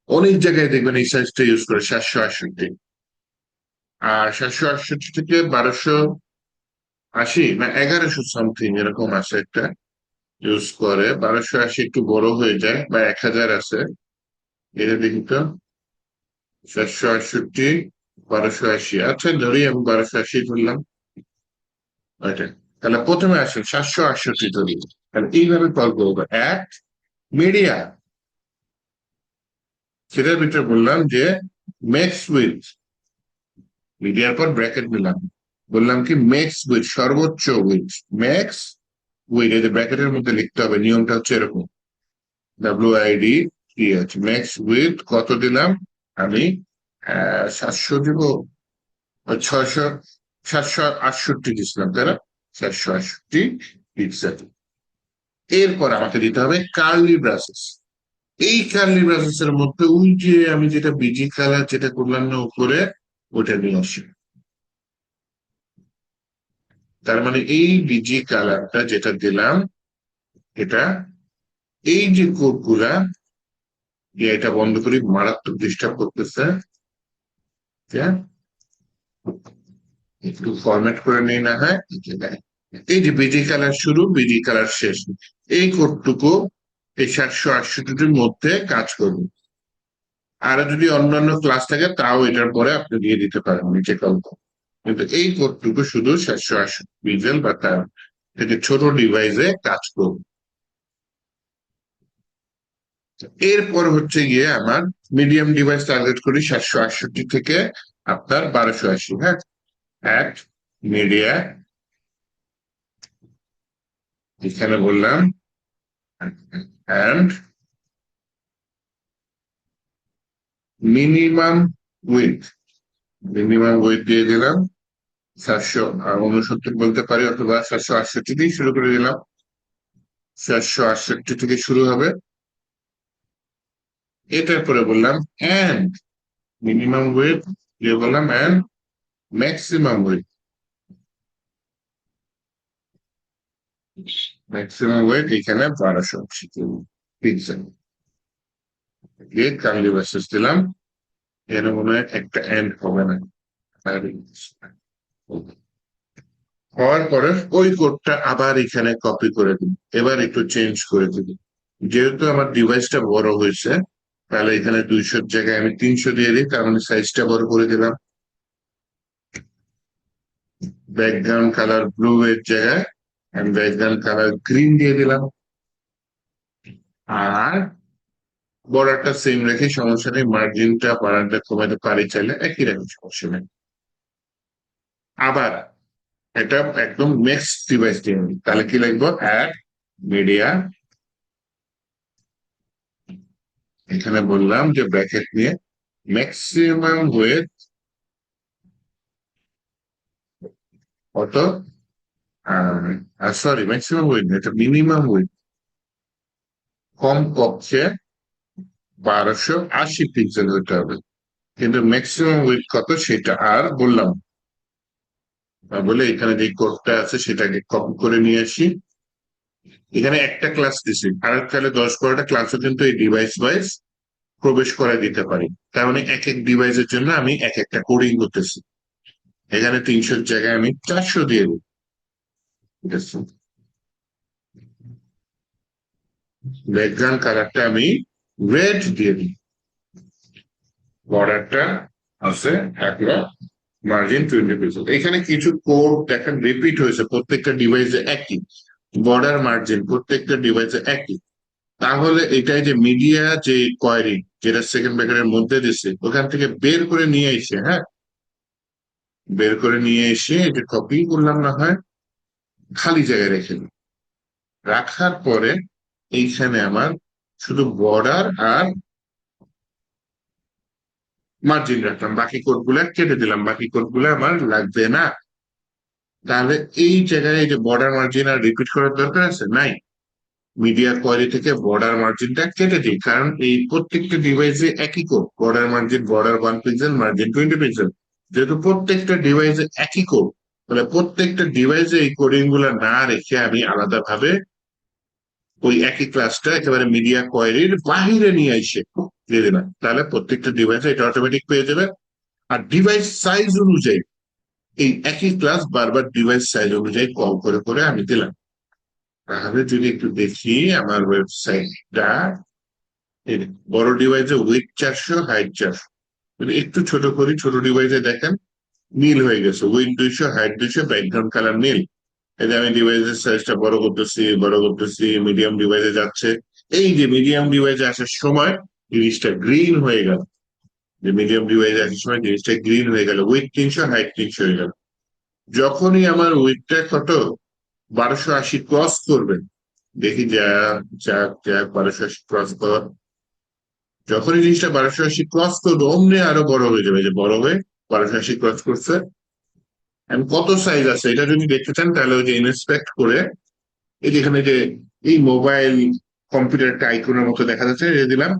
অনেক জায়গায় দেখবেন এই সাইজটা ইউজ করে 768। আর 768 থেকে 1280 না 1100 সামথিং এরকম আছে একটা ইউজ করে। 1280 একটু বড় হয়ে যায়, বা 1000 আছে। এটা দেখি তো, 768, 1280, আচ্ছা ধরি আমি 1280 ধরলাম। ওইটা, তাহলে প্রথমে আসেন 768 ধরি। তাহলে এইভাবে কল করবো এক মিডিয়া, সেটার ভিতরে বললাম যে মেক্স উইথ, মিডিয়ার পর ব্র্যাকেট দিলাম, বললাম কি মেক্স উইথ, সর্বোচ্চ উইথ, মেক্স উইথ, এই যে ব্র্যাকেটের মধ্যে লিখতে হবে, নিয়মটা হচ্ছে এরকম, WID TH, মেক্স উইথ কত দিলাম আমি, 700 দিব, 600, 768 দিচ্ছিলাম তাই না, 768 পিক্সেল। এরপর আমাকে দিতে হবে কার্লি ব্রাসেস। এই কার্লি ব্রাসেস এর মধ্যে ওই যে আমি যেটা বিজি কালার যেটা করলাম না উপরে, ওটা নিয়ে আসি। তার মানে এই বিজি কালারটা যেটা দিলাম, এটা এই যে কোড গুলা, এটা বন্ধ করি, মারাত্মক ডিস্টার্ব করতেছে। হ্যাঁ, একটু ফরম্যাট করে নেই না হয়। এই যে বিজি কালার শুরু, বিজি কালার শেষ, এই কোডটুকু এই 768-টির মধ্যে কাজ করবে। আর যদি অন্যান্য ক্লাস থাকে তাও এটার পরে আপনি দিয়ে দিতে পারেন নিচে কল্প, কিন্তু এই কোডটুকু শুধু 768 পিক্সেল বা তার থেকে ছোট ডিভাইসে কাজ করবে। এরপর হচ্ছে গিয়ে আমার মিডিয়াম ডিভাইস টার্গেট করি 768 থেকে আপনার 1280, হ্যাঁ। এক মিডিয়া, এখানে বললাম and minimum with, minimum width দিয়ে দিলাম 769 বলতে পারি, অথবা 768 দিয়ে শুরু করে দিলাম, 768 থেকে শুরু হবে। এটার পরে বললাম অ্যান্ড মিনিমাম উইথ দিয়ে বললাম and maximum width, maximum weight এখানে 1280 পিক্সেল দিয়ে কার্লি ব্রাসেস দিলাম। এর মনে হয় একটা এন্ড হবে না, হওয়ার পরে ওই কোডটা আবার এখানে কপি করে দিই, এবার একটু চেঞ্জ করে দিই। যেহেতু আমার ডিভাইসটা বড় হয়েছে, তাহলে এখানে 200 জায়গায় আমি 300 দিয়ে দিই, তার মানে সাইজটা বড় করে দিলাম। ব্যাকগ্রাউন্ড কালার ব্লু এর জায়গায় আমি ব্যাকগ্রাউন্ড কালার গ্রিন দিয়ে দিলাম। আর বর্ডারটা সেম রেখে সমস্যা নেই, মার্জিনটা বাড়াতে কমাতে পারি চাইলে, একই রাখি, সমস্যা নেই। আবার এটা একদম নেক্সট ডিভাইস দিয়ে নিই, তাহলে কি লিখবো, অ্যাড মিডিয়া, এখানে বললাম যে ব্র্যাকেট নিয়ে ম্যাক্সিমাম উইথ কত, সরি ম্যাক্সিমাম উইথ, এটা মিনিমাম উইথ, কম পক্ষে 1280 পিক্সেল হতে হবে, কিন্তু ম্যাক্সিমাম উইথ কত সেটা আর বললাম বলে এখানে যে কোডটা আছে সেটাকে কপি করে নিয়ে আসি। এখানে একটা ক্লাস দিছি, আর তাহলে 10-12টা ক্লাসও কিন্তু এই ডিভাইস ওয়াইজ প্রবেশ করা দিতে পারি। তার মানে এক এক ডিভাইসের জন্য আমি এক একটা কোডিং করতেছি। এখানে 300 জায়গায় আমি 400 দিয়ে দিই, ঠিক আছে। ব্যাকগ্রাউন্ড কালারটা আমি রেড দিয়ে দিই, বর্ডারটা আছে একটা, মার্জিন 20 পিক্সেল। এখানে কিছু কোড দেখেন রিপিট হয়েছে, প্রত্যেকটা ডিভাইসে একই বর্ডার, মার্জিন প্রত্যেকটা ডিভাইসে একই। তাহলে এটাই যে মিডিয়া যে কোয়েরি যেটা সেকেন্ড ব্র্যাকেটের মধ্যে দিচ্ছে, ওখান থেকে বের করে নিয়ে এসে, হ্যাঁ, বের করে নিয়ে এসে এটা কপি করলাম না হয়, খালি জায়গায় রেখে দিই। রাখার পরে এইখানে আমার শুধু বর্ডার আর মার্জিন রাখলাম, বাকি কোড গুলা কেটে দিলাম, বাকি কোড গুলা আমার লাগবে না। তাহলে এই জায়গায় এই যে বর্ডার মার্জিন আর রিপিট করার দরকার আছে নাই, মিডিয়া কোয়ারি থেকে বর্ডার মার্জিনটা কেটে দিই, কারণ এই প্রত্যেকটা ডিভাইসে একই code, border margin, border 1 pixel, margin 20 pixel. যেহেতু প্রত্যেকটা ডিভাইসে একই কোড, তাহলে প্রত্যেকটা ডিভাইসে এই কোডিং গুলা না রেখে আমি আলাদাভাবে ওই একই ক্লাসটা একেবারে মিডিয়া কোয়ারির বাহিরে নিয়ে এসে দিয়ে দিলাম, তাহলে প্রত্যেকটা ডিভাইসে এটা অটোমেটিক পেয়ে যাবে। আর ডিভাইস সাইজ অনুযায়ী এই একই ক্লাস বারবার ডিভাইস সাইজ অনুযায়ী কল করে করে আমি দিলাম। তাহলে যদি একটু দেখি আমার ওয়েবসাইটটা, বড় ডিভাইসে উইথ 400, হাইট 400, যদি একটু ছোট করি, ছোট ডিভাইসে দেখেন নীল হয়ে গেছে, উইথ 200, হাইট 200, ব্যাকগ্রাউন্ড কালার নীল। এই যে আমি ডিভাইসের সাইজটা বড় করতেছি, মিডিয়াম ডিভাইসে যাচ্ছে, এই যে মিডিয়াম ডিভাইসে আসার সময় জিনিসটা গ্রিন হয়ে গেল, যে মিডিয়াম ডিভাইসে আসার সময় জিনিসটা গ্রিন হয়ে গেল, উইথ 300, হাইট 300 হয়ে গেল। যখনই আমার উইথটা কত 1280 ক্রস করবেন, দেখি যা যাক যাক 1280 ক্রস কর, যখনই জিনিসটা 1280 ক্রস করবে অমনি আরো বড় হয়ে যাবে, যে বড় হয়ে 1280 ক্রস করছে। এখন কত সাইজ আছে এটা যদি দেখতে চান, তাহলে ওই যে ইনস্পেক্ট করে এই যেখানে যে এই মোবাইল কম্পিউটারটা আইকনের মতো দেখা যাচ্ছে, যে দিলাম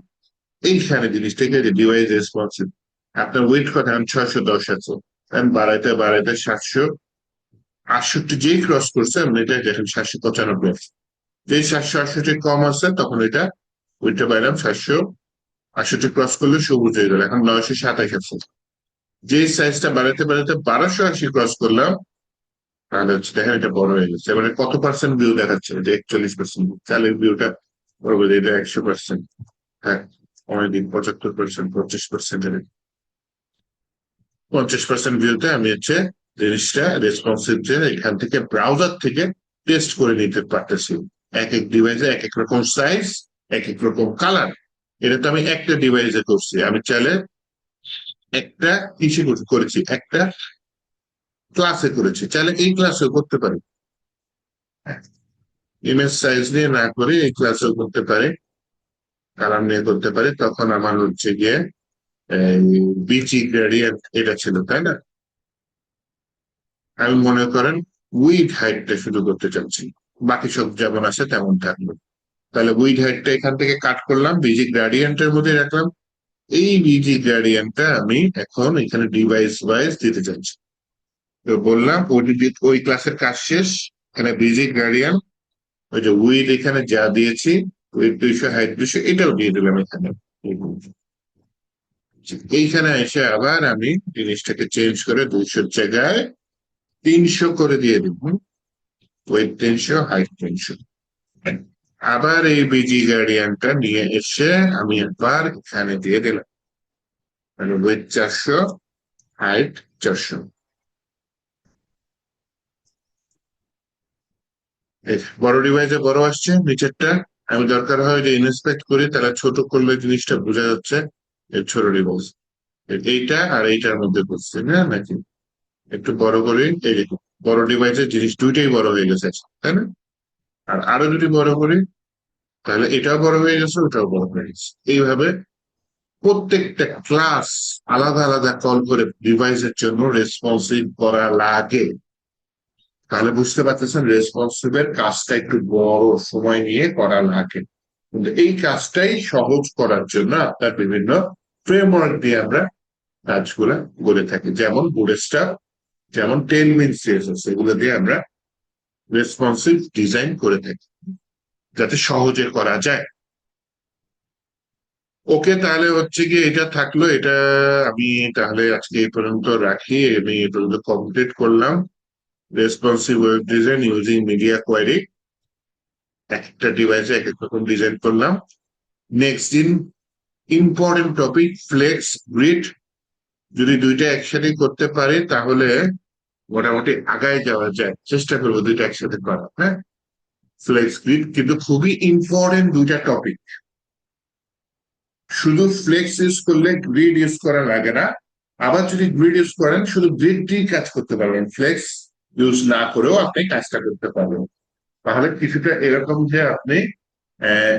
এইখানে জিনিসটাকে, যে ডিভাইস রেসপন্সিভ, আপনার ওয়েট কথা এখন 610 আছে, আমি বাড়াইতে বাড়াইতে 768 যেই ক্রস করছে আমি এটা দেখেন 795 আছে। যেই 768 কম আছে তখন এটা ওইটা বাইলাম, 768 ক্রস করলে সবুজ হয়ে গেল, এখন 927 আছে। যে সাইজটা বাড়াতে বাড়াতে 1280 ক্রস করলাম, তাহলে হচ্ছে দেখেন এটা বড় হয়ে গেছে। এবারে কত পার্সেন্ট ভিউ দেখাচ্ছে, যে 41%, চালের ভিউটা বড় করে এটা 100%, হ্যাঁ অনেকদিন 75%, 50%, 50% ভিউতে আমি হচ্ছে জিনিসটা রেসপন্সিভ, যে এখান থেকে ব্রাউজার থেকে টেস্ট করে নিতে পারতেছি। এক এক ডিভাইসে এক এক রকম সাইজ, এক এক রকম কালার। এটা তো আমি একটা ডিভাইসে করছি, আমি চাইলে একটা কিসে করেছি, একটা ক্লাসে করেছি, চাইলে এই ক্লাসেও করতে পারি, ইমেজ সাইজ নিয়ে না করে এই ক্লাসেও করতে পারে, কালার নিয়ে করতে পারে। তখন আমার হচ্ছে গিয়ে বিচি গ্রেডিয়েন্ট এটা ছিল, তাই না? আমি মনে করেন উইড হাইটটা শুরু করতে চাচ্ছি, বাকি সব যেমন আছে তেমন থাকলো। তাহলে উইড হাইটটা এখান থেকে কাট করলাম, বিজি গ্রেডিয়েন্টের মধ্যে রাখলাম। এই বিজি গ্রেডিয়েন্টটা আমি এখন এখানে ডিভাইস ওয়াইজ দিতে চাচ্ছি। তো বললাম ওই ক্লাসের কাজ শেষ, এখানে বিজি গ্রেডিয়েন্ট, ওই যে উইড এখানে যা দিয়েছি, উইড 200, হাইট 200, এটাও দিয়ে দিলাম এখানে। এইখানে এসে আবার আমি জিনিসটাকে চেঞ্জ করে 200 জায়গায় 300 করে দিয়ে দিব, উইড 300, হাইট 300। আবার এই বিজি গার্ডিয়ানটা নিয়ে এসে আমি একবার এখানে দিয়ে দিলাম, মানে উইড 400, হাইট 400। বড় ডিভাইসে বড় আসছে নিচেরটা, আমি দরকার হয় যে ইন্সপেক্ট করি, তাহলে ছোট করলে জিনিসটা বোঝা যাচ্ছে এর ছোট ডিভাইস। এইটা আর এইটার মধ্যে করছে না নাকি, একটু বড় করে, এই দেখুন বড় ডিভাইসের জিনিস দুইটাই বড় হয়ে গেছে, তাই না? আর আরো যদি বড় করি, তাহলে এটাও বড় হয়ে গেছে, ওটাও বড় হয়ে গেছে। এইভাবে প্রত্যেকটা ক্লাস আলাদা আলাদা কল করে ডিভাইসের জন্য রেসপন্সিভ করা লাগে। তাহলে বুঝতে পারতেছেন রেসপন্সিভ এর কাজটা একটু বড় সময় নিয়ে করা লাগে, কিন্তু এই কাজটাই সহজ করার জন্য আপনার বিভিন্ন ফ্রেমওয়ার্ক দিয়ে আমরা কাজগুলা করে থাকি, যেমন বুটস্ট্র্যাপ, যেমন টেলমিন সিএসএস, এগুলো দিয়ে আমরা রেসপন্সিভ ডিজাইন করে থাকি যাতে সহজে করা যায়। ওকে, তাহলে হচ্ছে কি এটা থাকলো, এটা আমি তাহলে আজকে এই পর্যন্ত রাখি, আমি এই পর্যন্ত কমপ্লিট করলাম responsive web design using media query. একটা ডিভাইসে এক এক রকম ডিজাইন করলাম। নেক্সট দিন ইম্পর্টেন্ট টপিক ফ্লেক্স গ্রিড, যদি দুইটা একসাথে করতে পারে তাহলে মোটামুটি আগায় যাওয়া যায়, চেষ্টা করবো দুইটা একসাথে করা, হ্যাঁ। ফ্লেক্স গ্রিড কিন্তু খুবই ইম্পর্টেন্ট দুইটা টপিক, শুধু ফ্লেক্স ইউজ করলে গ্রিড ইউজ করা লাগে না, আবার যদি গ্রিড ইউজ করেন শুধু গ্রিড দিয়ে কাজ করতে পারবেন, ফ্লেক্স ইউজ না করেও আপনি কাজটা করতে পারবেন। তাহলে কিছুটা এরকম যে আপনি আহ,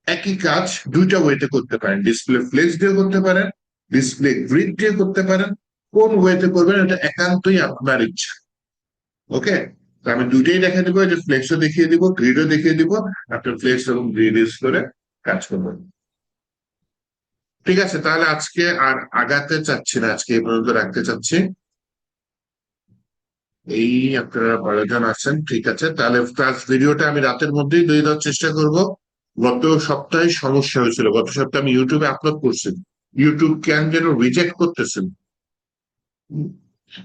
একই কাজ দুইটা ওয়েতে করতে পারেন, ডিসপ্লে ফ্লেক্স দিয়ে করতে পারেন, ডিসপ্লে গ্রিড দিয়ে করতে পারেন। কোন ওয়েতে করবেন এটা একান্তই আপনার ইচ্ছা। ওকে, তো আমি দুইটাই দেখাই দিব, যে ফ্লেক্সও দেখিয়ে দিব, গ্রিডও দেখিয়ে দিব, আপনার ফ্লেক্স এবং গ্রিড ইউজ করে কাজ করবেন। ঠিক আছে, তাহলে আজকে আর আগাতে চাচ্ছি না, আজকে এই পর্যন্ত রাখতে চাচ্ছি। এই আপনারা 12 জন আছেন, ঠিক আছে। তাহলে ক্লাস ভিডিওটা আমি রাতের মধ্যেই দিয়ে দেওয়ার চেষ্টা করব। গত সপ্তাহে সমস্যা হয়েছিল, গত সপ্তাহে আমি ইউটিউবে আপলোড করছি, ইউটিউব কেন যেন রিজেক্ট করতেছেন।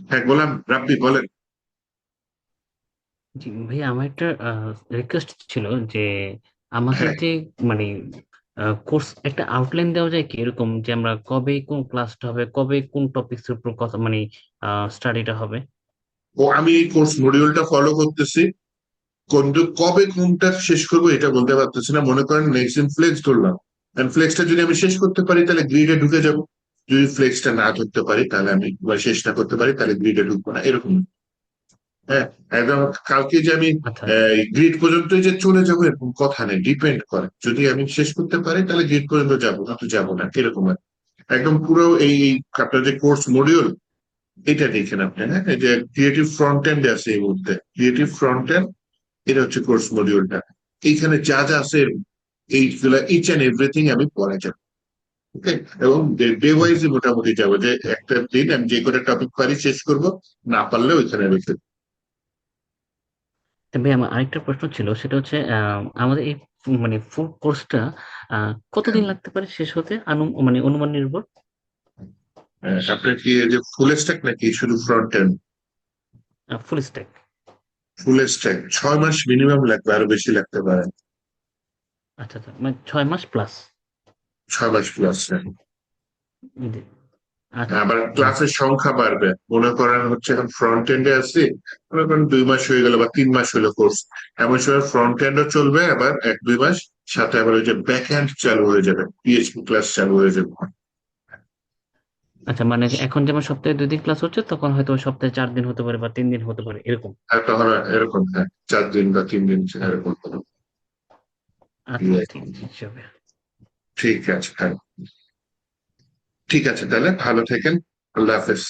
হ্যাঁ গোলাম রাব্বি বলেন। জি ভাই, আমার একটা রিকোয়েস্ট ছিল যে আমাদের হ্যাঁ, যে মানে কোর্স একটা আউটলাইন দেওয়া যায় কি, এরকম যে আমরা কবে কোন ক্লাসটা হবে, কবে কোন টপিকস এর উপর কথা মানে স্টাডিটা হবে। ও আমি এই কোর্স মডিউলটা ফলো করতেছি, কিন্তু কবে কোনটা শেষ করবো এটা বলতে পারতেছি না। মনে করেন নেক্সট দিন ফ্লেক্স ধরলাম, ফ্লেক্সটা যদি আমি শেষ করতে পারি তাহলে গ্রিডে ঢুকে যাব, যদি ফ্লেক্সটা না ধরতে পারি তাহলে আমি বা শেষ না করতে পারি তাহলে গ্রিডে ঢুকবো না, এরকম। হ্যাঁ, একদম কালকে যে আমি আচ্ছা গ্রিড পর্যন্তই যে চলে যাবো এরকম কথা নেই, ডিপেন্ড করে, যদি আমি শেষ করতে পারি তাহলে গ্রিড পর্যন্ত যাবো, না তো যাবো না, এরকম আর কি। একদম পুরো এই আপনার যে কোর্স মডিউল এটা দেখেন আপনি। হ্যাঁ, এই যে ক্রিয়েটিভ ফ্রন্ট এন্ড আছে এই মুহূর্তে, ক্রিয়েটিভ ফ্রন্ট এন্ড, এটা হচ্ছে কোর্স মডিউলটা। এইখানে যা যা আছে এইগুলা ইচ এন্ড এভরিথিং আমি পড়ে যাবো। ওকে, এবং ডে ওকে। ওয়াইজ মোটামুটি যাবো, যে একটা দিন আমি যে কটা টপিক পারি শেষ করব, না পারলে ওইখানে রেখে দেবো। তবে আমার আরেকটা প্রশ্ন ছিল, সেটা হচ্ছে আমাদের এই মানে ফুল কোর্সটা কতদিন লাগতে পারে শেষ হতে, মানে অনুমান নির্ভর। আপনার কি এই যে ফুল স্ট্যাক নাকি শুধু front end? Full stack. Full stack 6 মাস মিনিমাম লাগবে, আরো বেশি লাগতে পারে। আচ্ছা আচ্ছা, মানে 6 মাস প্লাস। 6 মাস প্লাস। আচ্ছা আবার আচ্ছা। ক্লাসের সংখ্যা বাড়বে, মনে করেন হচ্ছে এখন ফ্রন্ট এন্ডে আছি, মনে করেন 2 মাস হয়ে গেল বা 3 মাস হলো কোর্স, এমন সময় ফ্রন্ট এন্ডও চলবে আবার 1-2 মাস, সাথে আবার ওই যে ব্যাক এন্ড চালু হয়ে যাবে, পিএইচপি ক্লাস চালু হয়ে যাবে। আচ্ছা, মানে এখন যেমন সপ্তাহে 2 দিন ক্লাস হচ্ছে, তখন হয়তো সপ্তাহে 4 দিন হতে পারে বা 3 দিন হতে পারে এরকম। আর তখন এরকম, হ্যাঁ, 4 দিন বা 3 দিন এরকম হলো। এই আচ্ছা আর কি। ঠিক হিসাবে। ঠিক আছে, হ্যাঁ, ঠিক আছে, তাহলে ভালো থেকেন। আল্লাহ হাফেজ।